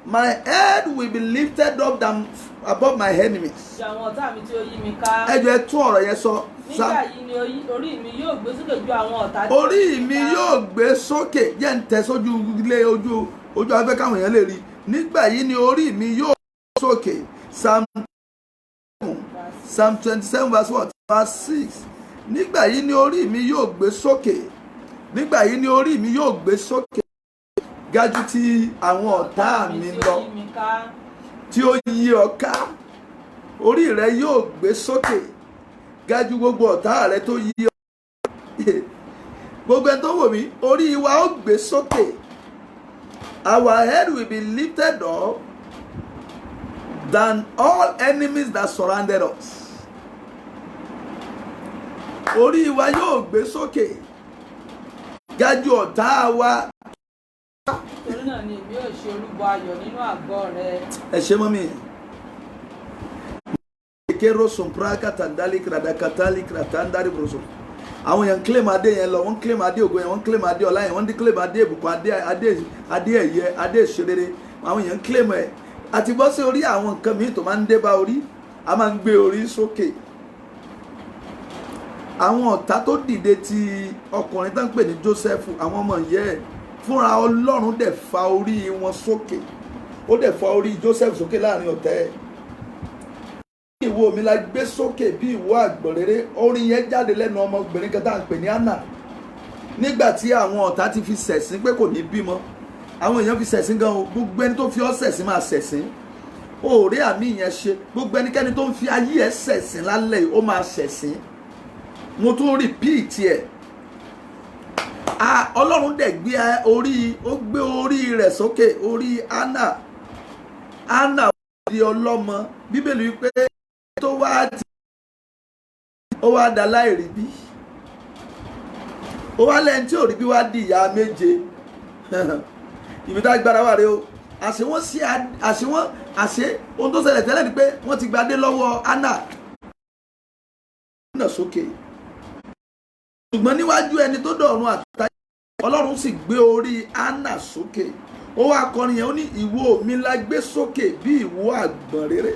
My head will be lifted up than above my enemies. Ju àwọn ọ̀tá mi tí ó yí mi ká. Ẹ jọ̀ọ́ ẹ tún ọ̀rọ̀ yẹn sọ. Nígbà yìí ni orí mi yóò gbé sókè ju àwọn ọ̀tá tí ó yí mi ká. Orí mi yóò gbé sókè jẹ́ ń tẹ̀ sójú ilé ojú afẹ́ káwọn èèyàn lè rí. Nígbà yìí ni orí mi yóò gbé sókè. Psalm 27 verse what? Verse 6. Nígbà yìí ni orí mi yóò gbé sókè. Nígbà yìí ni orí mi yóò gbé sókè. Gájú tí àwọn ọ̀tá mi lọ. tí ó yí ọ ká, orí rẹ yóò gbé sókè ga jù gbogbo ọ̀tá rẹ tó yí ọ. Gbogbo ẹni tó wò mí, orí wa ó gbé sókè. Our head will be lifted up than all enemies that surrounded us. Orí wa yóò gbé sókè ga jù ọ̀tá wa. Torí náà ni èmi ò ṣe orúbọ ayọ̀ nínú àgọ́ rẹ. Ẹ ṣé mọ́mí. Kero sompraka tandali kradakatali kratandari broso. Àwọn èèyàn claim adé yẹn lọ, wọ́n claim adé ògo yẹn, wọ́n claim adé ọlá yẹn, wọ́n claim adé ìbùkún, adé ẹ̀yẹ, adé ìṣerere. Àwọn èèyàn claim ẹ̀. Àti bọ́ sí orí àwọn nǹkan míì tó máa ń dé bá orí, a máa ń gbé orí sókè. Àwọn ọ̀tá tó dìde ti ọkùnrin tó ń pè ní Jósẹ́fù, àwọn ọmọ yẹn fúnra Ọlọ́run dẹ̀ fa orí wọn sókè. Ó dẹ̀ fa orí Jósẹ́fù sókè láàrin ọ̀tá ẹ̀. Ìwo mi la gbé sókè bí ìwo àgbọ̀nrere. Orin yẹn jáde lẹ́nu ọmọbìnrin kan tá à ń pè ní Anna. Nígbà tí àwọn ọ̀tá ti fi ṣẹ̀sín pé kò ní bímọ, àwọn èèyàn fi ṣẹ̀sín gan o. Gbogbo ẹni tó fi ọ́ ṣẹ̀sín máa ṣẹ̀sín. Òòrè àmì yẹn ṣe. Gbogbo ẹnikẹ́ni tó ń fi ayé ẹ̀ ṣẹ̀sín lálẹ́ yìí ó máa ṣẹ̀sín. Mo tún repeat ẹ̀. Ọlọ́run dẹ̀ gbé orí rẹ̀ sókè, orí Anna. Anna di ọlọ́mọ. Bíbélì wípé tó wá da láìrí bí, ó wá lẹ́yìn tí ò rí bí wá di ìyá méje. Ibi tá gbára wà rẹ o. Àṣé ohun tó ṣẹlẹ̀ tẹ́lẹ̀ ni pé wọ́n ti gbadé lọ́wọ́ Anna náà sókè, ṣùgbọ́n níwájú ẹni tó dọ̀run àtàyè Ọlọ́run sì gbé orí Anna sókè. Ó wá kọrin yẹn, ó ní ìwo mi la gbé sókè bí ìwo àgbọ̀nrere.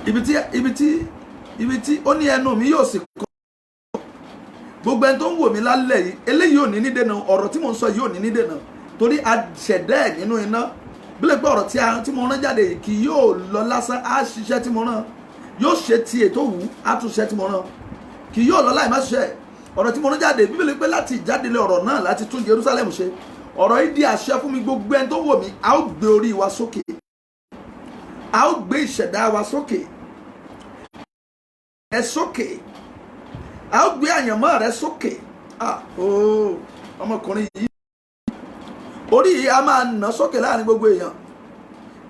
Ibi tí ó ní ẹnu mi yóò sì kọ́. Gbogbo ẹni tó ń wò mí lálẹ́ yìí, eléyìí ò ní ní dènà, ọ̀rọ̀ tí mo ń sọ yìí ò ní ní dènà, torí a ṣẹ̀dá ẹ̀ nínú iná. Bí lè pé ọ̀rọ̀ tí mo rán jáde yìí kì yóò lọ lásán, á ṣiṣẹ́ tí mo rán, yóò ṣe ti ètò wù, á tún ṣe tí mo rán, kì yóò lọ láì má ṣiṣẹ́. Ọ̀rọ̀ tí mo rán jáde, Bíbélì pé láti ìjádele ọ̀rọ̀ náà láti tún Jerusalem ṣe. Ọ̀rọ̀ yìí di àṣẹ fún mi. Gbogbo ẹni tó wò mí, a ó gbé orí wa sókè, a ó gbé ìṣẹ̀dá wa sókè, ẹ sókè, a ó gbé àyànmọ́ rẹ sókè. Ọmọkùnrin yìí, orí yìí a máa nà sókè láàrin gbogbo èèyàn.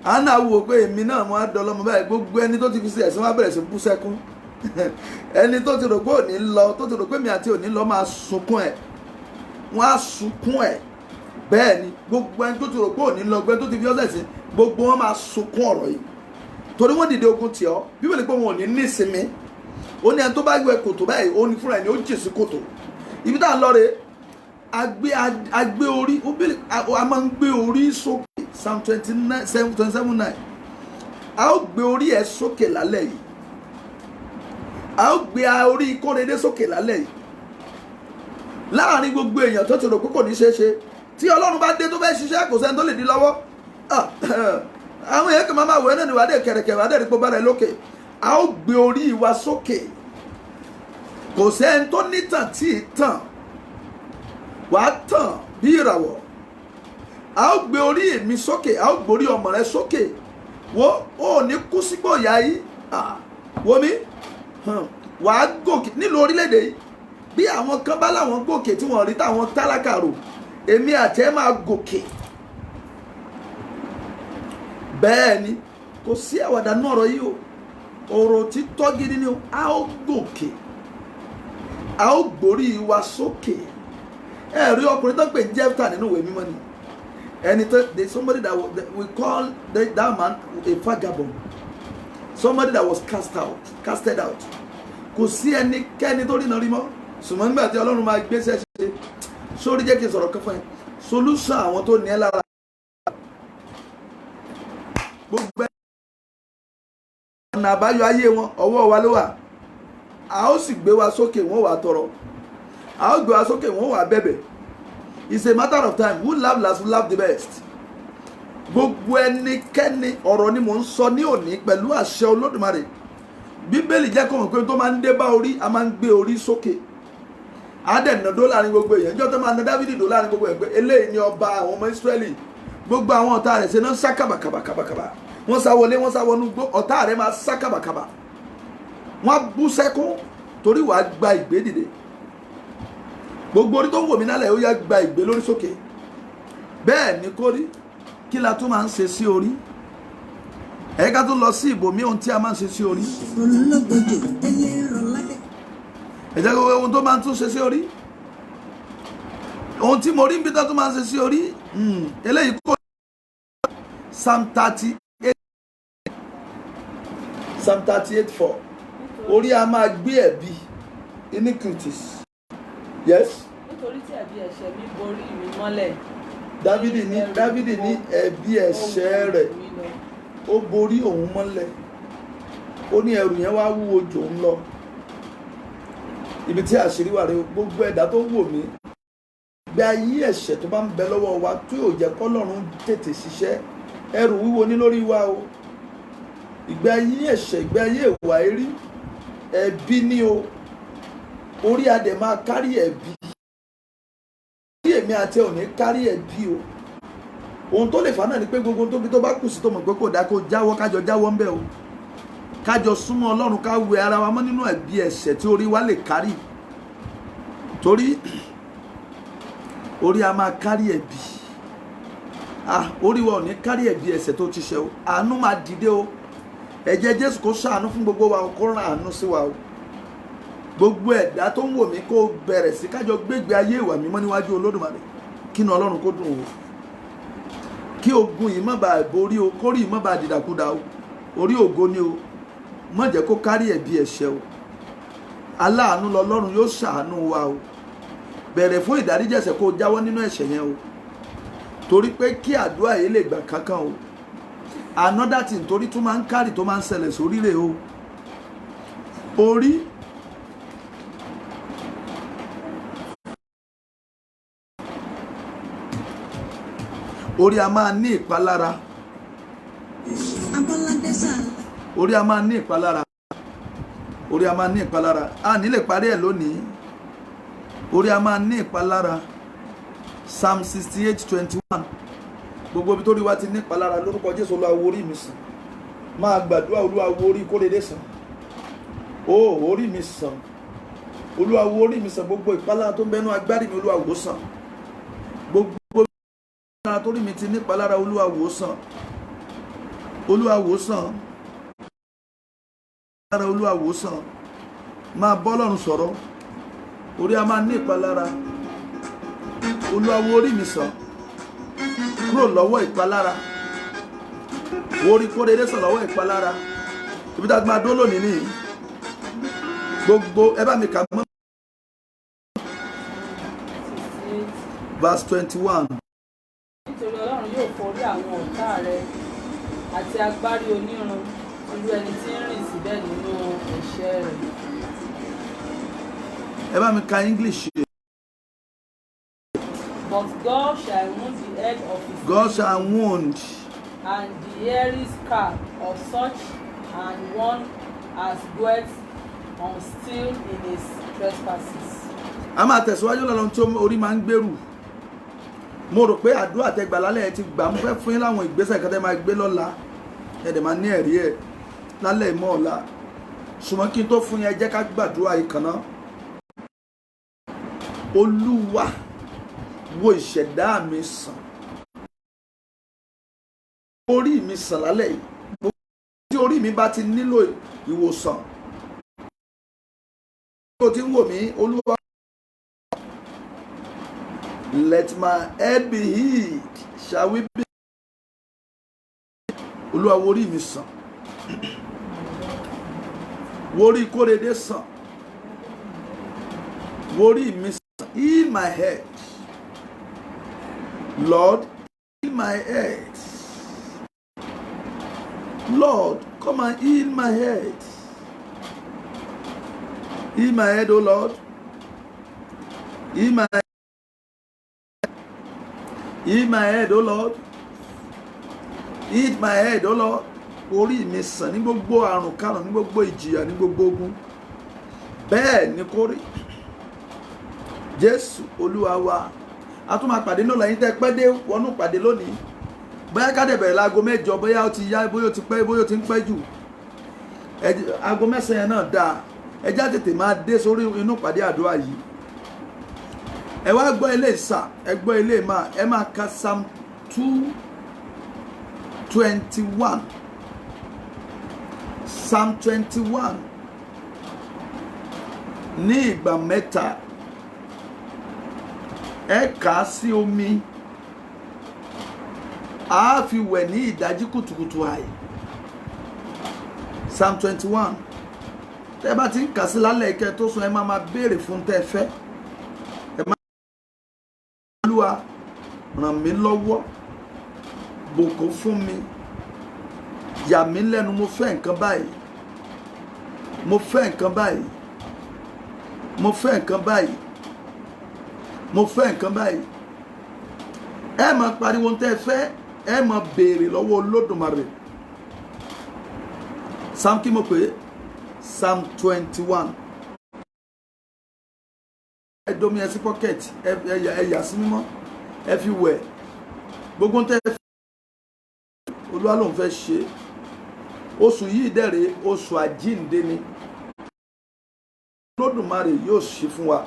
Anna wò pé èmi náà mo á dọlọ́mọ báyìí. Gbogbo ẹni tó ti fi sí ẹ̀sìn wá bẹ̀rẹ̀ sí bú sẹ́kún. Ẹni tó ti rò pé òní lọ, tó ti rò pé mi àti òní lọ máa sunkún ẹ̀, wọ́n á sunkún ẹ̀. Bẹ́ẹ̀ ni gbogbo ẹni tó ti rò pé òní lọ, gbogbo ẹni tó ti fi ọ́sẹ̀ sí, gbogbo wọn máa sunkún ọ̀rọ̀ yìí, torí wọ́n dìde ogun tì ọ́. Bíbélì pé wọn ò ní nísinmi. Ó ní ẹni tó bá gbé kòtò báyìí, ó ní fúnra ẹni ó jì sí kòtò. Ibi tá à ń lọ rè, a gbé orí, a máa ń gbé orí sókè. Psalm 27:9. A ó gbé orí ẹ̀ sókè lálẹ́ yìí. A ó gbé orí Kóredé sókè lálẹ́ yìí. Láàárín gbogbo èèyàn tó ti rò pé kò ní ṣeé ṣe, tí Ọlọ́run bá dé tó fẹ́ ṣiṣẹ́, kò sẹ́ni tó lè dí lọ́wọ́. Àwọn èèyàn kan máa wẹ̀ náà ní wàdé kẹ̀rẹ̀kẹ̀, wàdé rí pé bára ẹ lókè. A ó gbé orí wa sókè. Kò sẹ́ni tó nítàn tí ì tàn, wàá tàn bí ìràwọ̀. A ó gbé orí mi sókè, a ó gbórí ọmọ rẹ sókè. Wo ò ní kú sípò ìyá yìí. Wo mi, wàá gòkè nílùú orílẹ̀-èdè yìí. Bí àwọn kan bá láwọn gòkè tí wọ́n rí táwọn tálákà rò, èmi àti ẹ máa gòkè. Bẹ́ẹ̀ ni, kò sí àwàdà náà ọ̀rọ̀ yìí o. Ọ̀rọ̀ tí tọ́ gidi ni o. A ó gòkè, a ó gbórí wa sókè. Ẹ rí ọkùnrin tó ń pè Jẹ́fítà nínú ìwé mímọ́ ni. And there's somebody that we call that man a vagabond, somebody that was casted out. Kò sí ẹnikẹ́ni tó rí náà rí mọ́. Ṣùgbọ́n nígbà tí Ọlọ́run máa gbé ṣẹ́ṣe, sórí jẹ́ kí n sọ̀rọ̀ kan fún ẹ. Solution àwọn tó ní ẹ lára. Gbogbo ọ̀nà àbáyọ ayé wọn ọwọ́ wa ló wà. A ó sì gbé wa sókè, wọ́n wà tọrọ. A ó gbé wa sókè, wọ́n wà bẹ̀bẹ̀. It's a matter of time. Who laugh last will laugh the best. Gbogbo ẹnikẹ́ni ọ̀rọ̀ ni mò ń sọ ní òní pẹ̀lú àṣẹ Olódùmarè. Bíbélì jẹ́ kó mọ̀ pé tó máa ń dé bá orí, a máa ń gbé orí sókè. A dẹ̀ nà dó láàrin gbogbo èèyàn. Ìjọ́ tó máa nà Dáfídì dó láàrin gbogbo èèyàn pé eléyìí ni ọba àwọn ọmọ Ísírẹ́lì. gbogbo àwọn ọ̀tá rẹ̀ ṣe náà sá kàbàkàbàkàbà, wọ́n sá wọlé wọ́n sá wọnú gbó, ọ̀tá rẹ̀ máa sá kàbàkàbà, wọ́n bú sẹ́kún torí wàá gba ìgbé dìde. Gbogbo orí tó ń wò mí nálẹ̀ ó yá gba ìgbé lórí sókè. Bẹ́ẹ̀ ni kó rí. Kí la tún máa ń ṣe sí orí? Ká tún lọ sí ibòmí ohun tí a máa ń ṣe sí orí. Ẹ jẹ́ kó ohun tó máa ń tún ṣe sí orí. Ohun tí mo rí ń bí tó tún máa ń ṣe sí orí. Eléyìí kò Psalm 38 Psalm 38:4. Orí a máa gbé ẹ̀bi iniquities. Yes. Nítorí tí ẹ̀bi ẹ̀ṣẹ̀ mi borí mi mọ́lẹ̀. Dávidi ní ẹ̀bi ẹ̀ṣẹ̀ rẹ̀ ó borí òun mọ́lẹ̀. Ó ní ẹrù yẹn wá wúwo jù òun lọ. Ibi tí àṣírí wà rèé, gbogbo ẹ̀dá tó wò mí. Ìgbé ayé ẹ̀ṣẹ̀ tó bá ń bẹ lọ́wọ́ wa tó yóò jẹ́ kọ́lọ́run tètè ṣiṣẹ́, ẹrù wíwo ní lórí wa o. Ìgbé ayé ẹ̀ṣẹ̀, ìgbé ayé ìwà èrí, ẹ̀bi ni o. Orí adẹ̀ máa kárí ẹ̀bi. Kí èmi àti ẹ̀ ò ní kárí ẹ̀bi o. Ohun tó lè fà náà ni pé gbogbo tóbi tó bá kù sí tó mọ̀ pé kò dá kó jáwọ́, kájọ jáwọ́ ń bẹ̀ o. Kájọ súnmọ́ Ọlọ́run, ká wẹ ara wa mọ́ nínú ẹ̀bi ẹ̀ṣẹ̀ tí orí wa lè kárí. Torí orí a máa kárí ẹ̀bi. Orí wa ò ní kárí ẹ̀bi ẹ̀ṣẹ̀ tó ti ṣe o. Àánú máa dìde o. Ẹ̀jẹ̀ Jésù kó ṣàánú fún gbogbo wa, kó rán àánú sí wa o. Gbogbo ẹ̀dá tó ń wò mí kó bẹ̀rẹ̀ sí kájọ gbégbé ayé ìwà mímọ́ níwájú Olódùmarè. Kínú Ọlọ́run kó dùn o. Kí ogun yìí má bàa borí o, kórì má bàa dìdàkudà o. Orí ògo ni o. Má jẹ́ kó kárí ẹ̀bi ẹ̀ṣẹ̀ o. Aláàánú lọlọ́run yóò ṣàánú wa o. Bẹ̀rẹ̀ fún ìdáríjì ẹ̀ṣẹ̀ kó jáwọ́ nínú ẹ̀ṣẹ̀ yẹn o. Torí pé kí àdúrà yìí lè gbà kankan o. Another thing torí tún máa ń kárì tó máa ń ṣẹlẹ̀ sórí rẹ̀ o. Orí a máa ní ìpalára. Orí a máa ní ìpalára. Orí a máa ní ìpalára. A ní lè parí ẹ̀ lónìí. Orí a máa ní ìpalára. Psalm 68:21. Gbogbo ibi tó rí wa ti ní ìpalára lórúkọ Jésù, Olúwa wo orí mi sàn. Máa gbàdúrà, Olúwa wo orí Kóredé sàn. Orí mi sàn. Olúwa wo orí mi sàn. Gbogbo ìpalára tó ń bẹnu agbárí mi, Olúwa wò sàn. Gbogbo ìpalára tó rí mi ti ní ìpalára, Olúwa wò sàn. Olúwa wò sàn. Olúwa wò sàn. Máa bọ́ Ọlọ́run sọ̀rọ̀. Orí a máa ní ìpalára. Olúwa wo orí mi sàn. Kúrò lọ́wọ́ ìpalára. Wo orí Kóredé sàn lọ́wọ́ ìpalára. Ibi tá a máa dó lónìí nìyí. Gbogbo ẹ bá mi kà mọ́. Verse 21. Nítorí Ọlọ́run yóò forí àwọn ọ̀tá rẹ àti agbárí onírun olú ẹni tí ń rìn síbẹ̀ nínú ẹ̀ṣẹ̀ rẹ̀. Ẹ bá mi ka English. But God shall wound the head of his God shall wound and the hairy scalp of such an one as dwells on still in his trespasses. A máa tẹ̀síwájú lọ́lọ́run tí orí máa ń gbèrú. Mo rò pé àdúrà tẹgbà lálẹ́ ẹ ti gbà. Mo fẹ́ fún yín láwọn ìgbésẹ̀ kan tẹ́ máa gbé lọ́la. Ẹ dẹ̀ máa ní ẹ̀rí ẹ̀ lálẹ́ ìmọ̀ ọ̀la. Ṣùgbọ́n kí n tó fún yín, ẹ jẹ́ ká gbàdúrà yìí kan náà. Olúwa wo ìṣẹ̀dá mi sàn. Orí mi sàn lálẹ́ yìí. Tí orí mi bá ti nílò ìwòsàn. Tí o ti ń wò mí, Olúwa. Let my head be healed. Shall we be? Olúwa wo orí mi sàn. Wo orí Kóredé sàn. Wo orí mi sàn. Heal my head. Lord, heal my head. Lord, come and heal my head. Heal my head, oh Lord. Heal my head. Heal my head, oh Lord. Heal my head, oh Lord. Orí mi sàn ní gbogbo àrùn kárùn, ní gbogbo ìjìyà, ní gbogbo ogun. Bẹ́ẹ̀ ni kó rí. Jésù Olúwa wa. A tún máa pàdé lọ́la, yín tẹ́ pẹ́ dé wọnú pàdé lónìí. bóyá ká dẹ̀ bẹ̀rẹ̀ láago 8 bóyá ó ti yá bóyá ó ti pẹ́ bóyá ó ti ń pẹ́ jù aago 9 yẹn náà dáa ẹ já tètè máa dé sórí inú pàdé àdúrà yìí. Ẹ wá gbọ́ ilé ìsà ẹ gbọ́ ilé máa ẹ máa ka Psalm 221 Psalm 21 ní ìgbà 3 ẹ kà á sí omi a fi wẹ̀ ní ìdájí kùtùkùtù àì. Psalm 21 tẹ́ bá ti ń kà sí lálẹ́ ìkẹ́ tó sùn ẹ máa béèrè fún tẹ́ fẹ́. Ẹ máa Olúwa ràn mí lọ́wọ́ bùkún fún mi yà mí lẹ́nu mo fẹ́ nǹkan báyìí mo fẹ́ nǹkan báyìí mo fẹ́ nǹkan báyìí mo fẹ́ nǹkan báyìí. Ẹ máa pariwo tẹ́ fẹ́ ẹ máa béèrè lọ́wọ́ Olódùmarè. Psalm kí mo pè é Psalm 21. Ẹ domi ẹ sí pocket ẹ yà sí mímọ́ ẹ fi wẹ̀ gbogbo tẹ́ fẹ́ Olúwa ló ń fẹ́ ṣe. Oṣù yìí dẹ̀rẹ̀ oṣù àjíǹde ni Olódùmarè yóò ṣe fún wa.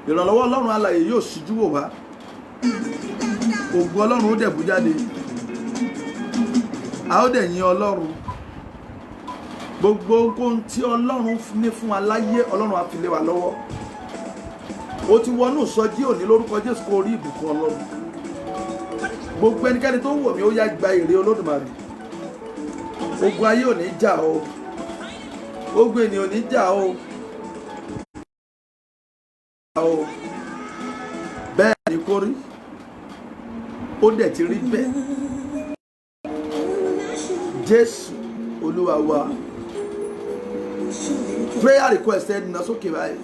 Ìrànlọ́wọ́ Ọlọ́run alààyè yóò ṣíjú wò wá. Ògo Ọlọ́run ó dẹ̀ bú jáde. A ó dẹ̀ yìn Ọlọ́run. Gbogbo ohun tí Ọlọ́run ní fún wa láyé Ọlọ́run á fi lé wa lọ́wọ́. Ó ti wọnú ìsọjí òní lórúkọ Jésù kó rí ìbùkún Ọlọ́run. Gbogbo ẹnikẹ́ni tó wò mí ó yá gba èrè Olódùmarè. Ogun ayé ò ní jà o. Ogun ènìyàn ò ní jà o. Bẹ́ẹ̀ ni kó rí. Ó dẹ̀ ti rí bẹ́ẹ̀. Jésù Olúwa wa. Prayer request ẹ dìnnà sókè báyìí.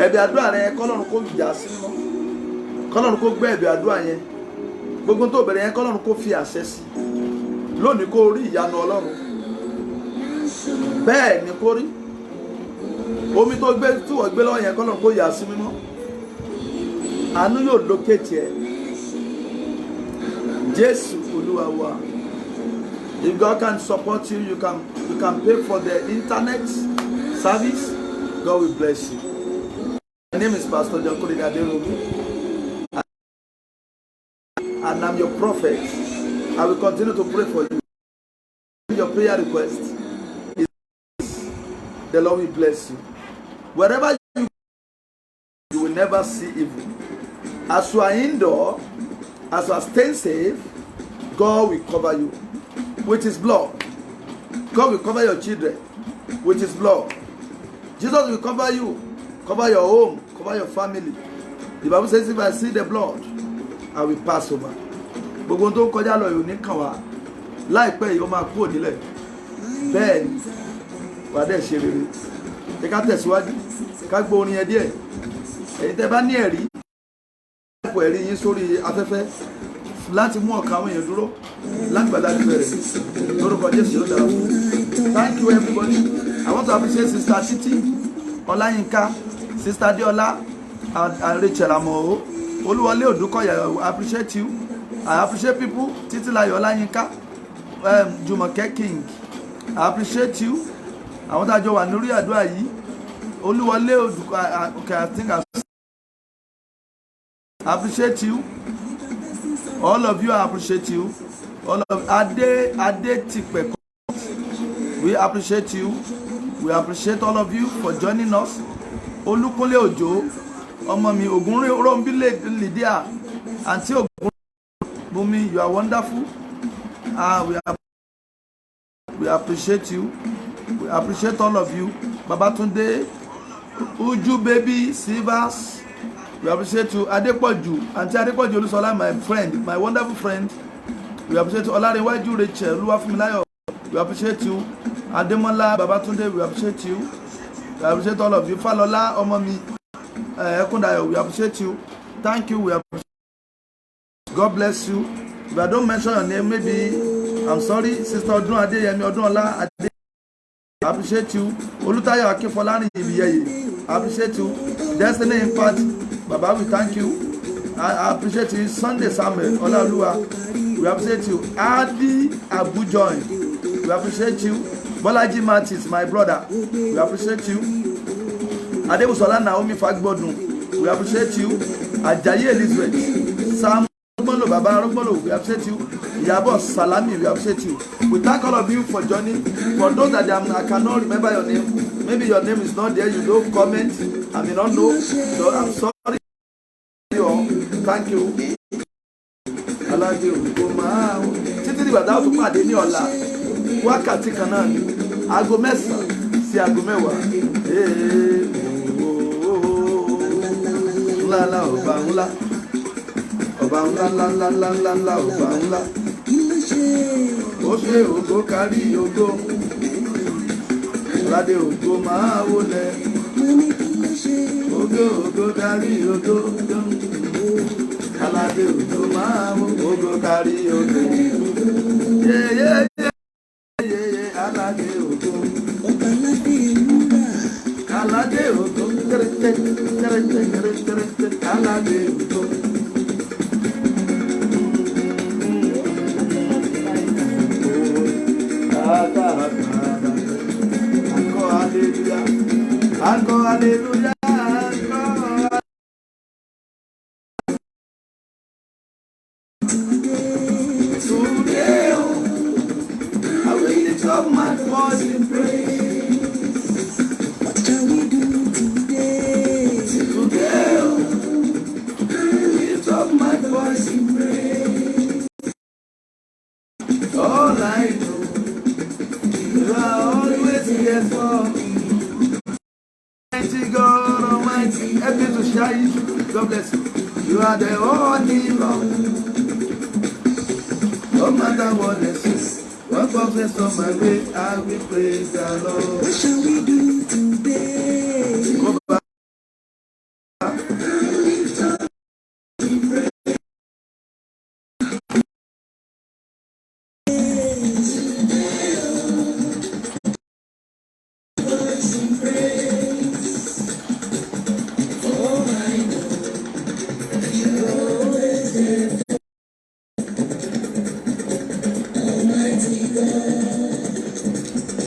Ẹ̀bẹ̀ àdúrà rẹ kọ́lọ́run kó jà sí mọ́. Kọ́lọ́run kó gbé ẹ̀bẹ̀ àdúrà yẹn. Gbogbo tó bẹ̀rẹ̀ yẹn kọ́lọ́run kó fi àṣẹ sí. Lónìí kó rí ìyanu Ọlọ́run. Bẹ́ẹ̀ ni kó rí. Omi tó gbé tí wọ́n gbé lọ́wọ́ yẹn kọ́lọ́run kó yà sí mímọ́. Àánú yóò locate ẹ. Jésù Olúwa wa. If God can support you, you can pay for the internet service. God will bless you. My name is Pastor John Aderobi, and I'm your prophet. I will continue to pray for you. Your prayer request is the Lord will bless you. Wherever you will never see evil. As you are indoor, as you are staying safe, God will cover you with His blood. God will cover your children with His blood. Jesus will cover you, cover your home, cover your family. The Bible says, if I see the blood, I will pass over. Gbogbo tó ń kọjá lọ yóò ní kàn wá láìpẹ́ yìí ó máa kúrò nílẹ̀. Bẹ́ẹ̀ ni wà á dẹ̀ ṣe rere. Ẹ ká tẹ̀síwájú ká gbọ́ orin yẹn díẹ̀. Ẹ̀yin tẹ́ bá ní ẹ̀rí ẹ̀kọ́ ẹ̀rí yín sórí afẹ́fẹ́ láti mú ọkàn àwọn èèyàn dúró láti gbàdá ti bẹ̀rẹ̀ lórúkọ Jésù ló dára fún. Thank you everybody. I want to appreciate Sister Titi Ọláyínká, Sister Deola, and Rachel Amoro, Olúwọlé Odúkọ̀yà. I appreciate you. I appreciate people. Títílayọ̀ Ọláyínká, Jùmọ̀kẹ́ King. I appreciate you. Àwọn tá a jọ wà lórí àdúrà yìí. Olúwọlé Odúkọ̀yà. Okay, I think I appreciate you. All of you, I appreciate you. All of Ade Tipe, we appreciate you. We appreciate all of you for joining us. Olúkúnlé Òjó, ọmọ mi Ògúnròmbí Lydia, Aunty Ògúnbùnmi, you are wonderful. We appreciate you. We appreciate all of you. Babatunde, Uju Baby, Silvers, we appreciate you. Adepoju, Aunty Adepoju Olusola, my friend, my wonderful friend. We appreciate you. Olarewaju Rachel, Oluwafunmilayo, we appreciate you. Ademola Babatunde, we appreciate you. We appreciate all of you. Falola Omomi Ekundayo, we appreciate you. Thank you. We appreciate you. God bless you. If I don't mention your name, maybe I'm sorry. Sister Odun Adeyemi Odunola Ade, I appreciate you. Olutayo Akinfolani Ibiyeye, I appreciate you. Destiny Impact, Baba, we thank you. I appreciate you. Sunday Samuel Olaoluwa, we appreciate you. Adi Abujoy, we appreciate you. Bolaji Martins, my brother, we appreciate you. Adebusola Naomi Fagbodun, we appreciate you. Ajayi Elizabeth, Sam Rogbolo, Baba Rogbolo, we appreciate you. Yabo Salami, we appreciate you. We thank all of you for joining. For those that I cannot remember your name, maybe your name is not there, you don't comment, I may not know, so I'm sorry. Thank you. Alájẹ òkú máa ń títí dìgbà táwọn tó pàdé ní ọ̀la wákàtí kan náà ni aago 9 sí aago 10. Ńlá ńlá ọba ńlá ọba ńlá ńlá ńlá ńlá ńlá ńlá ọba ńlá ó ṣe ògo kárí ògo aládé ògo máa wọlé ògo ògo kárí ògo. Aládé ògo máa mú ògo kárí ògo. Yéyé yéyé aládé ògo. Aládé ògo kẹrẹtẹ kẹrẹtẹ kẹrẹtẹ aládé ògo. Akọ aleluya, akọ aleluya. Of my voice in praise. What shall we do today? Today, lift up my voice in praise. All I know, you are always here for me. Mighty God Almighty, help me to shine. God bless you. You are the only Lord. No matter what they say. What comes next on my way, I will praise the Lord. What shall we do?